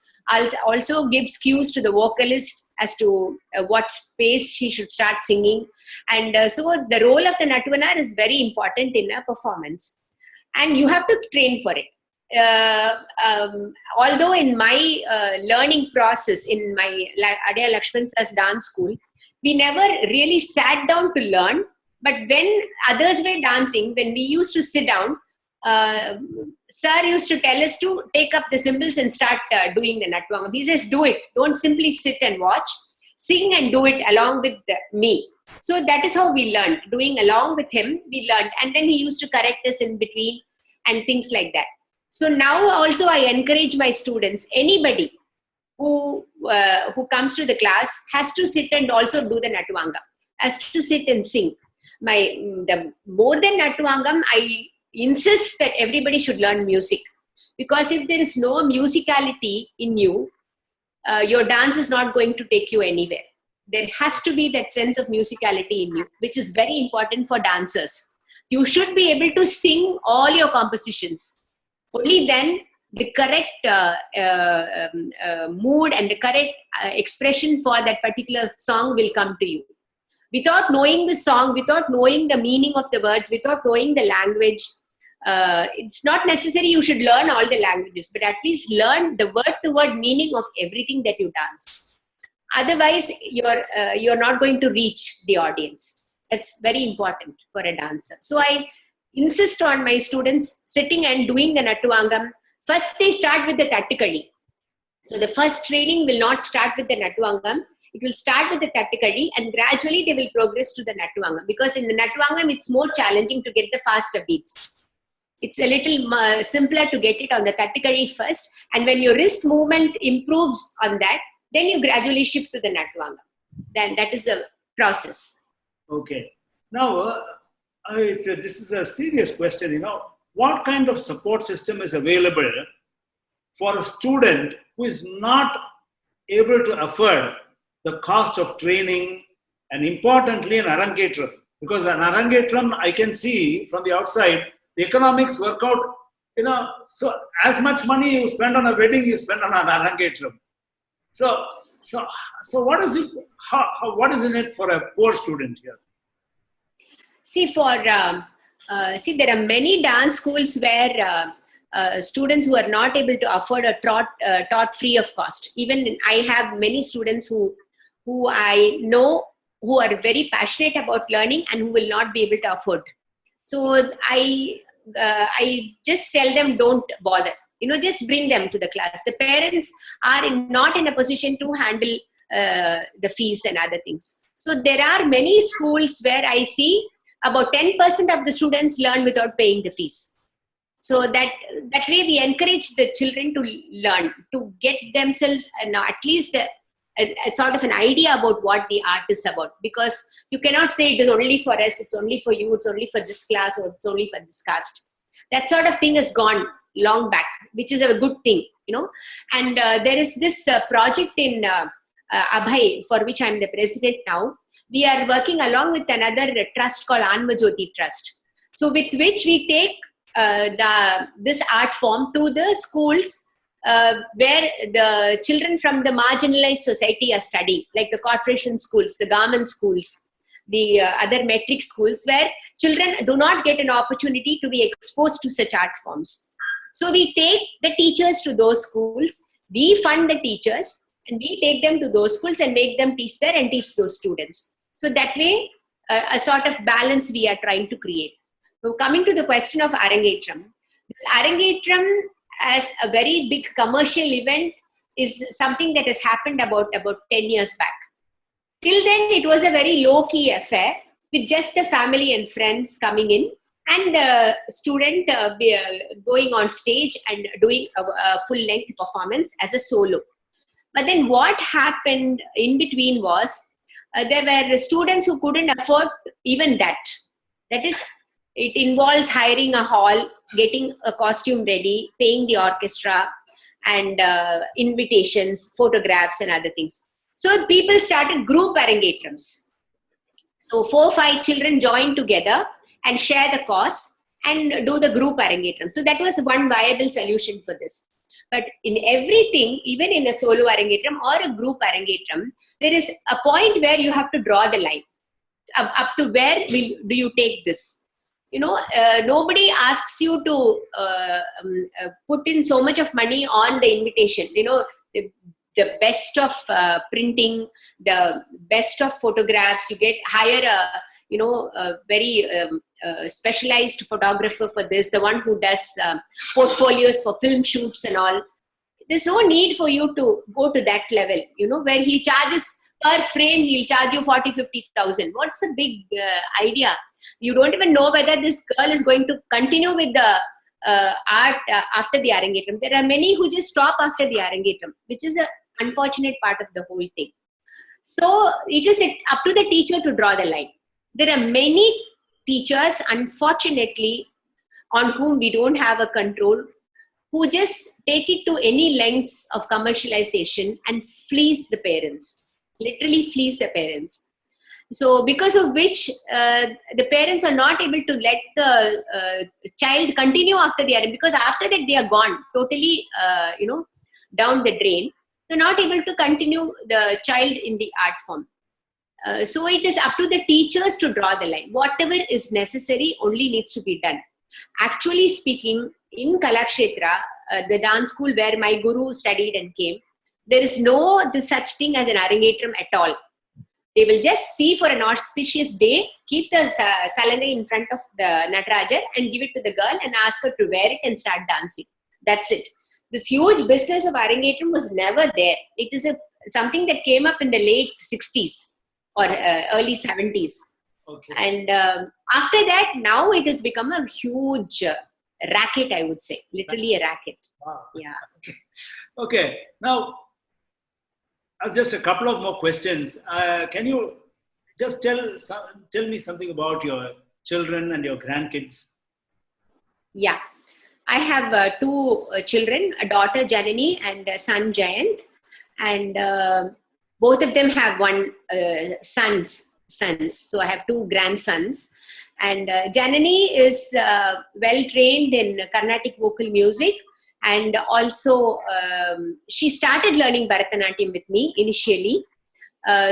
Also gives cues to the vocalist as to what pace she should start singing. And so the role of the Nattuvanar is very important in a performance. And you have to train for it. Although in my learning process in my Adyar Lakshman Sir's dance school, we never really sat down to learn, But when others were dancing, when we used to sit down, sir used to tell us to take up the cymbals and start doing the Natwangam. He says, do it. Don't simply sit and watch. Sing and do it along with me. So that is how we learned. Doing along with him, we learned. And then he used to correct us in between and things like that. So now also I encourage my students, anybody who comes to the class has to sit and also do the Natwangam, has to sit and sing. The more than Natwangam, I insist that everybody should learn music, because if there is no musicality in you, your dance is not going to take you anywhere. There has to be that sense of musicality in you, which is very important for dancers. You should be able to sing all your compositions. Only then the correct mood and the correct expression for that particular song will come to you. Without knowing the song, without knowing the meaning of the words, without knowing the language, it's not necessary you should learn all the languages, but at least learn the word-to-word meaning of everything that you dance. Otherwise, you're not going to reach the audience. That's very important for a dancer. So I insist on my students sitting and doing the Natwangam. First, they start with the Tattikadi. So the first training will not start with the Natwangam. It will start with the Tattikadi, and gradually they will progress to the Natwangam, because in the Natwangam it's more challenging to get the faster beats. It's a little simpler to get it on the Tattikadi first, and when your wrist movement improves on that, then you gradually shift to the Natwangam. Then that is a process. Okay. Now, this is a serious question. What kind of support system is available for a student who is not able to afford the cost of training, and importantly an Arangetram? Because an Arangetram, I can see from the outside, the economics work out, so as much money you spend on a wedding, you spend on an Arangetram. So what is it? What is in it for a poor student here? See, there are many dance schools where students who are not able to afford are taught free of cost. Even I have many students who I know who are very passionate about learning and who will not be able to afford. So I just tell them, don't bother. Just bring them to the class. The parents are not in a position to handle the fees and other things. So there are many schools where I see about 10% of the students learn without paying the fees. So that way we encourage the children to learn, to get themselves at least a sort of an idea about what the art is about. Because you cannot say it is only for us, it's only for you, it's only for this class, or it's only for this caste. That sort of thing has gone long back, which is a good thing, And there is this project in Abhay, for which I am the president now. We are working along with another trust called Anmajoti Trust. So with which we take this art form to the schools where the children from the marginalized society are studying, like the corporation schools, the government schools, the other metric schools, where children do not get an opportunity to be exposed to such art forms. So we take the teachers to those schools, we fund the teachers, and we take them to those schools and make them teach there and teach those students. So that way, a sort of balance we are trying to create. Now, coming to the question of Arangetram, this Arangetram as a very big commercial event is something that has happened about 10 years back. Till then, it was a very low-key affair with just the family and friends coming in and the student going on stage and doing a full-length performance as a solo. But then what happened in between was there were students who couldn't afford even that. That is, it involves hiring a hall, getting a costume ready, paying the orchestra, and invitations, photographs, and other things. So people started group Arangetrams. So 4 or 5 children joined together and share the cost and do the group Arangetram. So that was one viable solution for this. But in everything, even in a solo Arangetram or a group Arangetram, there is a point where you have to draw the line. Up to where do you take this? Nobody asks you to put in so much of money on the invitation. The best of printing, the best of photographs. You hire a very specialized photographer for this, the one who does portfolios for film shoots and all. There's no need for you to go to that level, where he charges per frame, he'll charge you 40,000-50,000. What's the big idea? You don't even know whether this girl is going to continue with the art after the Arangetram. There are many who just stop after the Arangetram, which is the unfortunate part of the whole thing. So it is up to the teacher to draw the line. There are many teachers, unfortunately, on whom we don't have a control, who just take it to any lengths of commercialization and fleece the parents, literally fleece the parents. So because of which the parents are not able to let the child continue after the Arangetram, because after that they are gone, totally, down the drain. They're not able to continue the child in the art form. So it is up to the teachers to draw the line. Whatever is necessary only needs to be done. Actually speaking, in Kalakshetra, the dance school where my guru studied and came, there is no such thing as an Arangetram at all. They will just see for an auspicious day, keep the salanai in front of the Natarajar and give it to the girl and ask her to wear it and start dancing. That's it. This huge business of Arangetram was never there. It is something that came up in the late 60s or early 70s. Okay. And after that, now it has become a huge racket, I would say. Literally a racket. Wow. Yeah. Okay. Now, just a couple of more questions. Can you just tell me something about your children and your grandkids? Yeah. I have two children, a daughter Janani and a son Jayant. And both of them have one sons. So I have two grandsons. And Janani is well trained in Carnatic vocal music. And also, she started learning Bharatanatyam with me initially.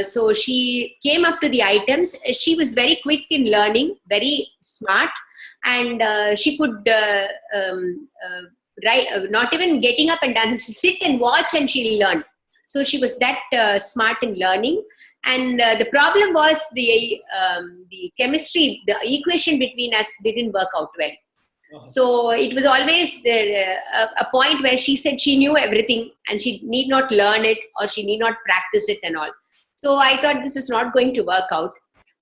So she came up to the items. She was very quick in learning, very smart. And she could not even getting up and dancing. She'll sit and watch and she'll learn. So she was that smart in learning. And the problem was the chemistry, the equation between us didn't work out well. So it was always a point where she said she knew everything and she need not learn it or she need not practice it and all. So I thought this is not going to work out.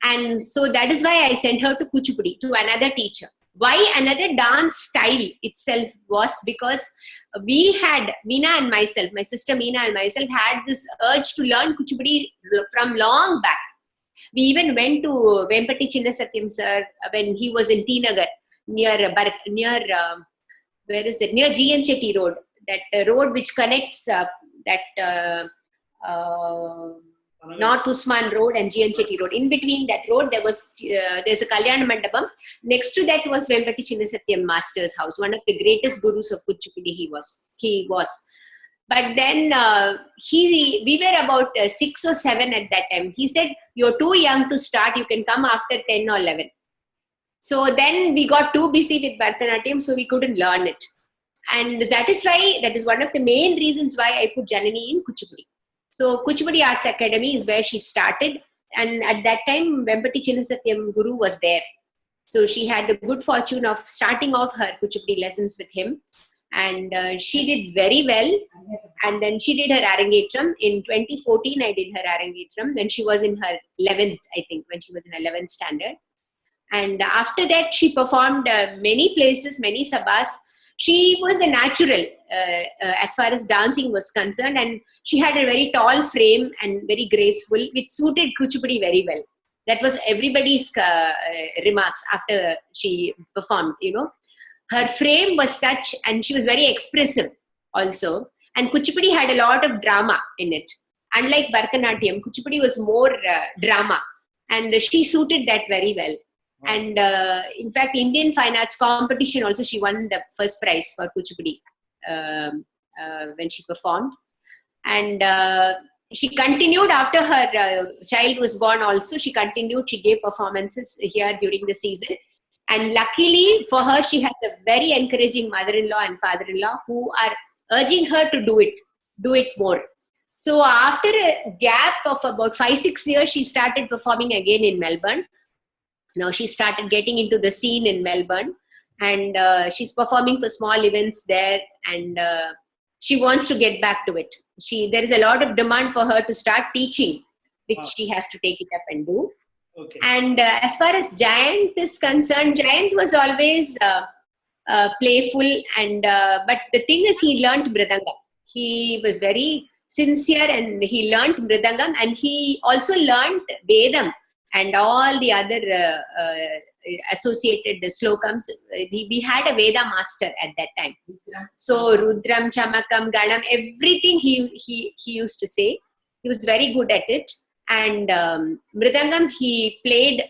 And so that is why I sent her to Kuchipudi, to another teacher. Why another dance style itself was because we had, Meena and myself, my sister Meena and myself had this urge to learn Kuchipudi from long back. We even went to Vempati Chinnasatyam sir when he was in T Nagar. Near where is it? Near G.N. Chetty Road, that road which connects North Usman Road and G.N. Chetty Road. In between that road, there's a Kalyana Mandapam. Next to that was Vempati Chinnasatyam Master's house, one of the greatest gurus of Kuchipudi he was. But then we were about 6 or 7 at that time. He said, "You're too young to start. You can come after 10 or 11." So then we got too busy with Bharatanatyam, so we couldn't learn it. And that is one of the main reasons why I put Janani in Kuchipudi. So Kuchipudi Arts Academy is where she started. And at that time, Vempati Chinnasatyam Guru was there. So she had the good fortune of starting off her Kuchipudi lessons with him. And she did very well. And then she did her Arangetram. In 2014, I did her Arangetram when she was in her 11th, I think, when she was in 11th standard. And after that, she performed many places, many sabhas. She was a natural as far as dancing was concerned. And she had a very tall frame and very graceful, which suited Kuchipudi very well. That was everybody's remarks after she performed, Her frame was such, and she was very expressive also. And Kuchipudi had a lot of drama in it. Unlike Bharatanatyam, Kuchipudi was more drama. And she suited that very well. And in fact, Indian Fine Arts Competition also, she won the first prize for Kuchipudi when she performed. And she continued after her child was born also. She continued, she gave performances here during the season. And luckily for her, she has a very encouraging mother-in-law and father-in-law who are urging her to do it more. So after a gap of about 5-6 years, she started performing again in Melbourne. Now she started getting into the scene in Melbourne, and she's performing for small events there, and she wants to get back to it. There is a lot of demand for her to start teaching, which she has to take it up and do. Okay. And as far as Jayant is concerned, Jayant was always playful, and but the thing is, he learned Mridangam. He was very sincere, and he learned Mridangam, and he also learned Vedam and all the other associated slokams. We had a Veda master at that time. So Rudram, Chamakam, Ganam, everything he used to say. He was very good at it. And Mridangam he played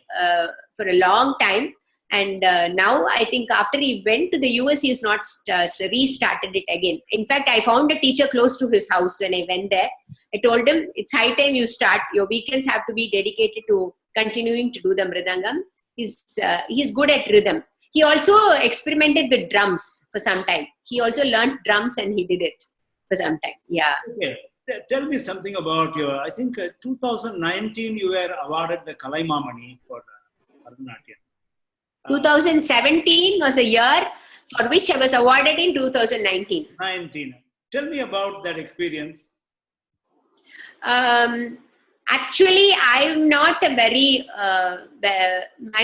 for a long time. And now I think after he went to the US, he has not restarted it again. In fact, I found a teacher close to his house when I went there. I told him, it's high time you start. Your weekends have to be dedicated to continuing to do the Mridangam. He's good at rhythm. He also experimented with drums for some time. He also learned drums and he did it for some time. Yeah. Okay. Tell me something about I think 2019 you were awarded the Kalaimamani for Bharatanatyam. 2017 was a year for which I was awarded in 2019. 19. Tell me about that experience. Actually, I'm not I'm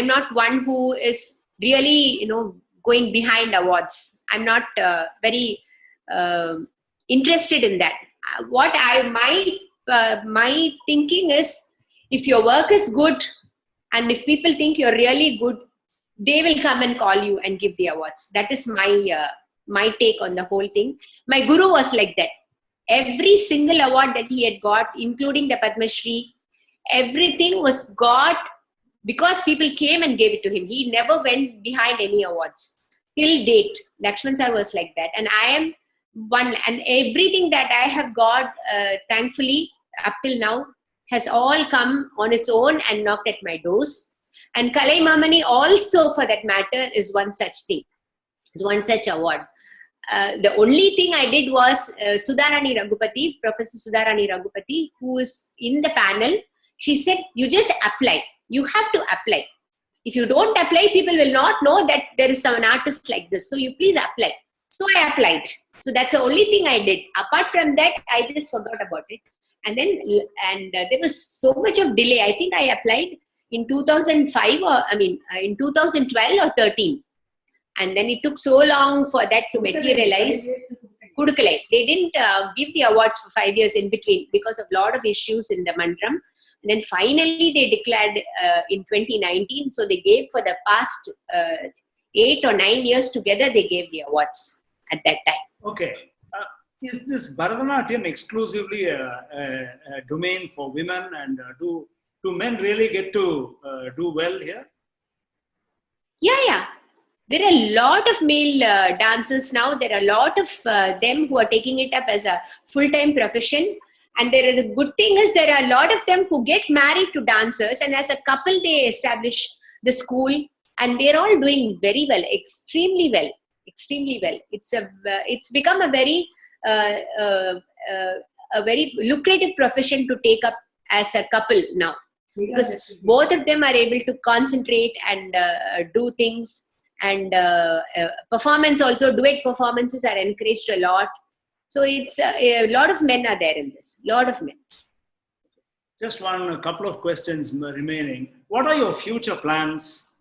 not one who is really, going behind awards. I'm not very interested in that. What my thinking is, if your work is good and if people think you're really good, they will come and call you and give the awards. That is my take on the whole thing. My guru was like that. Every single award that he had got, including the Padma Shri, everything was got because people came and gave it to him. He never went behind any awards. Till date, Lakshman sir was like that. And I am one, and everything that I have got, thankfully, up till now, has all come on its own and knocked at my doors. And Kalaimamani also, for that matter, is one such thing, is one such award. The only thing I did was Sudharani Raghupati, Professor Sudharani Raghupati, who is in the panel. She said, you just apply. You have to apply. If you don't apply, people will not know that there is an artist like this. So you please apply. So I applied. So that's the only thing I did. Apart from that, I just forgot about it. And then, there was so much of delay. I think I applied in 2005 in 2012 or 13. And then it took so long for that to materialize. Kudukalai. They didn't give the awards for 5 years in between because of a lot of issues in the Mandram. And then finally they declared in 2019. So they gave for the past 8 or 9 years together, they gave the awards at that time. Okay. Is this Bharatanatyam exclusively a domain for women, and do men really get to do well here? Yeah. There are a lot of male dancers now. There are a lot of them who are taking it up as a full-time profession. And the good thing is there are a lot of them who get married to dancers, and as a couple they establish the school, and they're all doing very well, extremely well. It's become a very lucrative profession to take up as a couple now, because both of them are able to concentrate and do things. And performance also, duet performances are encouraged a lot. So it's a lot of men are there in this, lot of men. Just a couple of questions remaining. What are your future plans?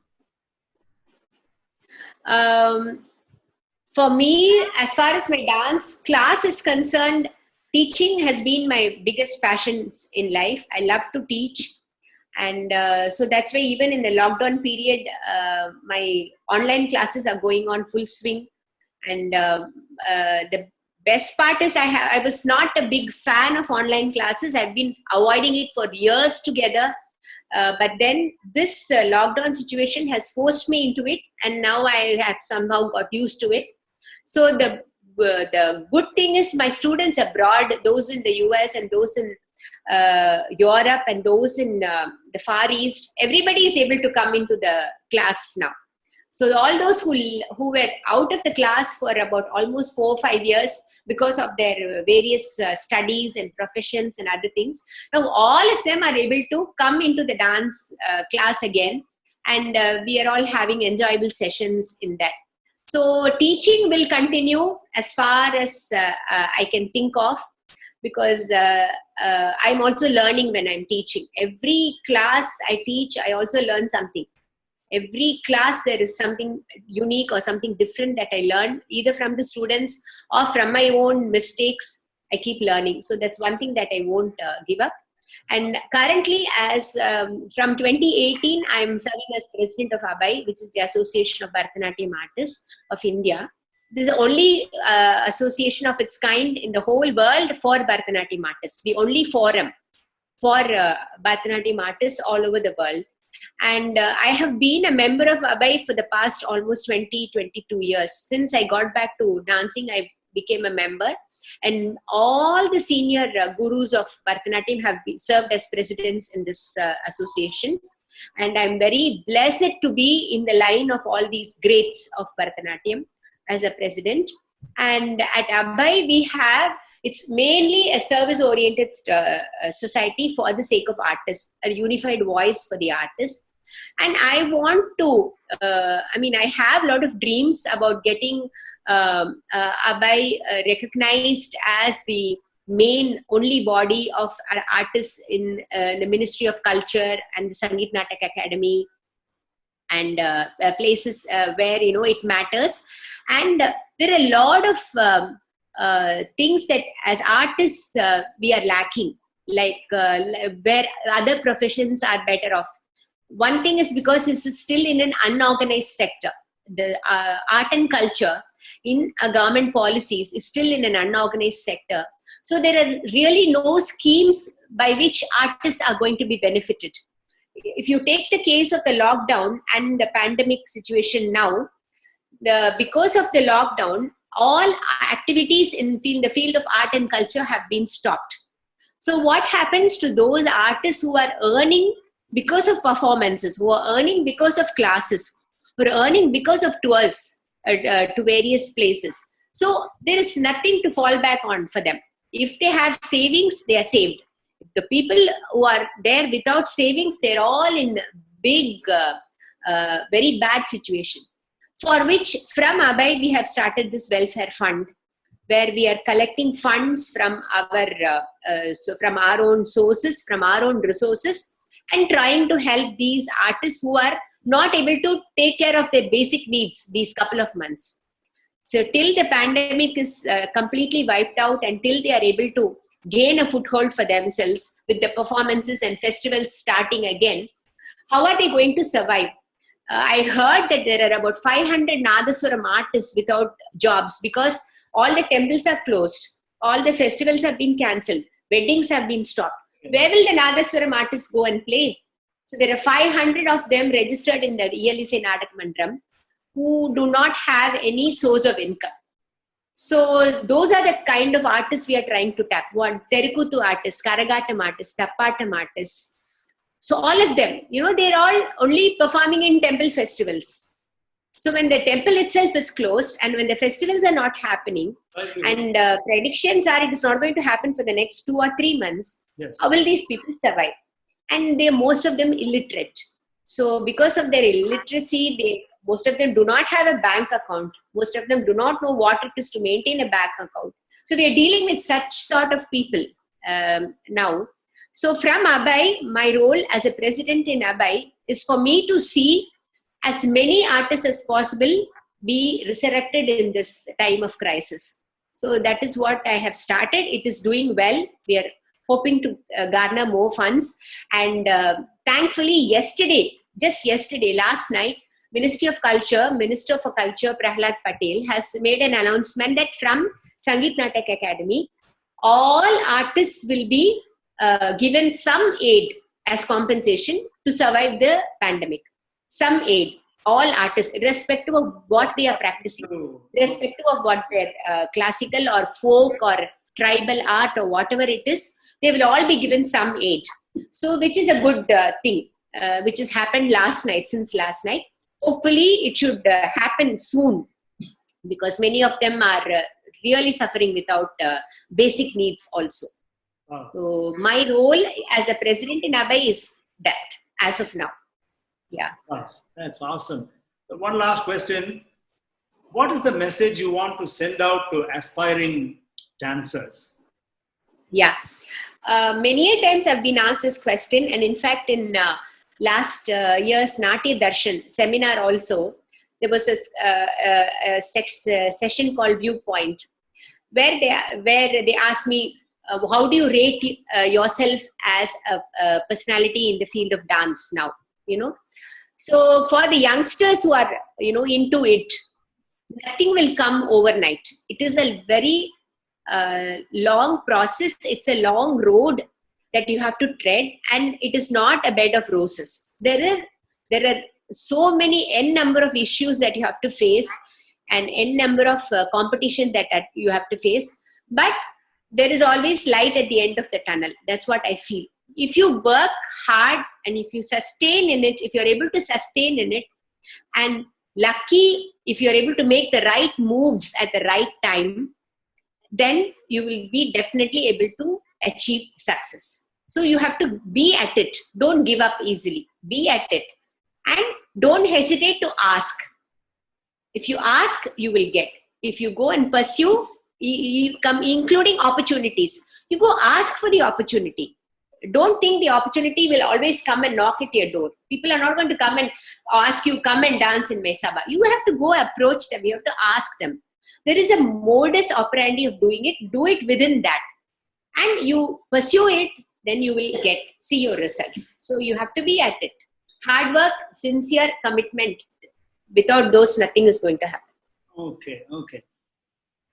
For me, as far as my dance class is concerned, teaching has been my biggest passions in life. I love to teach. And so that's why even in the lockdown period, my online classes are going on full swing. And the best part is I was not a big fan of online classes. I've been avoiding it for years together. But then this lockdown situation has forced me into it. And now I have somehow got used to it. So the good thing is my students abroad, those in the US and those in Europe and those in the Far East, everybody is able to come into the class now. So all those who were out of the class for about almost 4 or 5 years because of their various studies and professions and other things, now all of them are able to come into the dance class again. and we are all having enjoyable sessions in that. So teaching will continue as far as I can think of, because I'm also learning when I'm teaching. Every class I teach, I also learn something. Every class there is something unique or something different that I learn, either from the students or from my own mistakes. I keep learning. So that's one thing that I won't give up. And currently, as from 2018, I'm serving as president of ABAI, which is the Association of Bharatanatyam Artists of India. This is the only association of its kind in the whole world for Bharatanatyam artists, the only forum for Bharatanatyam artists all over the world. And I have been a member of ABAI for the past almost 22 years. Since I got back to dancing, I became a member. And all the senior gurus of Bharatanatyam have been served as presidents in this association. And I'm very blessed to be in the line of all these greats of Bharatanatyam as a president. And at ABAI, we have, it's mainly a service-oriented society for the sake of artists, a unified voice for the artists. And I want to, I have a lot of dreams about getting ABAI recognized as the main only body of artists in the Ministry of Culture and the Sangeet Natak Academy, and places where it matters. And there are a lot of things that as artists we are lacking, like where other professions are better off. One thing is because it's still in an unorganized sector. The art and culture in government policies is still in an unorganized sector. So there are really no schemes by which artists are going to be benefited. If you take the case of the lockdown and the pandemic situation now, because of the lockdown, all activities in the field of art and culture have been stopped. So what happens to those artists who are earning because of performances, who are earning because of classes, who are earning because of tours to various places? So there is nothing to fall back on for them. If they have savings, they are saved. The people who are there without savings, they're all in big, very bad situation. For which, from ABAI, we have started this welfare fund, where we are collecting funds from our own sources, from our own resources, and trying to help these artists who are not able to take care of their basic needs these couple of months. So till the pandemic is completely wiped out, and till they are able to gain a foothold for themselves with the performances and festivals starting again, how are they going to survive? I heard that there are about 500 Nadaswaram artists without jobs because all the temples are closed, all the festivals have been cancelled, weddings have been stopped. Where will the Nadaswaram artists go and play? So there are 500 of them registered in the ELSA Natak Mandram who do not have any source of income. So those are the kind of artists we are trying to tap. One, Terikuthu artists, Karagatam artists, Tappatam artists. So all of them, they're all only performing in temple festivals. So when the temple itself is closed and when the festivals are not happening, and predictions are it is not going to happen for the next 2 or 3 months, yes, how will these people survive? And they're most of them illiterate. So because of their illiteracy, most of them do not have a bank account. Most of them do not know what it is to maintain a bank account. So we are dealing with such sort of people now. So from ABAI, my role as a president in ABAI is for me to see as many artists as possible be resurrected in this time of crisis. So that is what I have started. It is doing well. We are hoping to garner more funds. And thankfully, just yesterday, last night, Minister for Culture, Prahlad Patel, has made an announcement that from Sangeet Natak Academy, all artists will be given some aid as compensation to survive the pandemic. Some aid, all artists, irrespective of what they are practicing, irrespective of what their classical or folk or tribal art or whatever it is, they will all be given some aid. So which is a good thing, which has happened since last night. Hopefully it should happen soon, because many of them are really suffering without basic needs also. Wow. So my role as a president in ABAI is that as of now. Yeah. Oh, that's awesome. One last question. What is the message you want to send out to aspiring dancers? Yeah. Many a times I've been asked this question, and in fact, in last year's Natya Darshan seminar also, there was a session called Viewpoint, where they asked me, how do you rate yourself as a personality in the field of dance now? So for the youngsters who are into it, nothing will come overnight. It is a very long process. It's a long road that you have to tread, and it is not a bed of roses. There are so many n number of issues that you have to face, and n number of competition that you have to face. But there is always light at the end of the tunnel. That's what I feel. If you work hard and if you sustain in it, if you're able to sustain in it, and lucky if you're able to make the right moves at the right time, then you will be definitely able to achieve success. So you have to be at it. Don't give up easily. Be at it. And don't hesitate to ask. If you ask, you will get. If you go and pursue, including opportunities, you go ask for the opportunity. Don't think the opportunity will always come and knock at your door. People are not going to come and ask you, come and dance in Mesaba. You have to go approach them. You have to ask them. There is a modus operandi of doing it. Do it within that. And you pursue it, then you will see your results. So you have to be at it. Hard work, sincere commitment. Without those, nothing is going to happen. Okay.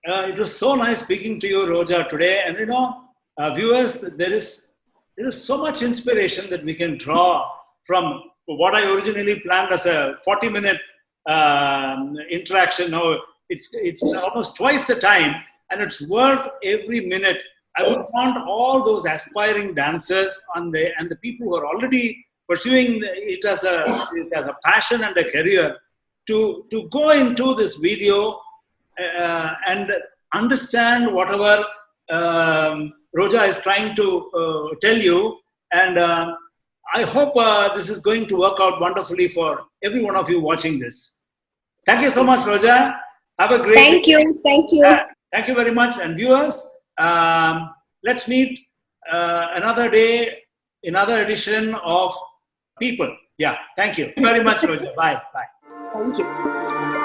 It was so nice speaking to you, Roja, today. And viewers, there is so much inspiration that we can draw from what I originally planned as a 40-minute interaction. Now it's almost twice the time, and it's worth every minute. I would want all those aspiring dancers and the people who are already pursuing it as a passion and a career to go into this video and understand whatever Roja is trying to tell you. And I hope this is going to work out wonderfully for every one of you watching this. Thank you so much, Roja. Have a great Thank you. Thank you. Thank you very much. And viewers, let's meet another day, another edition of People. Yeah, thank you very much, Roja. Bye. Thank you.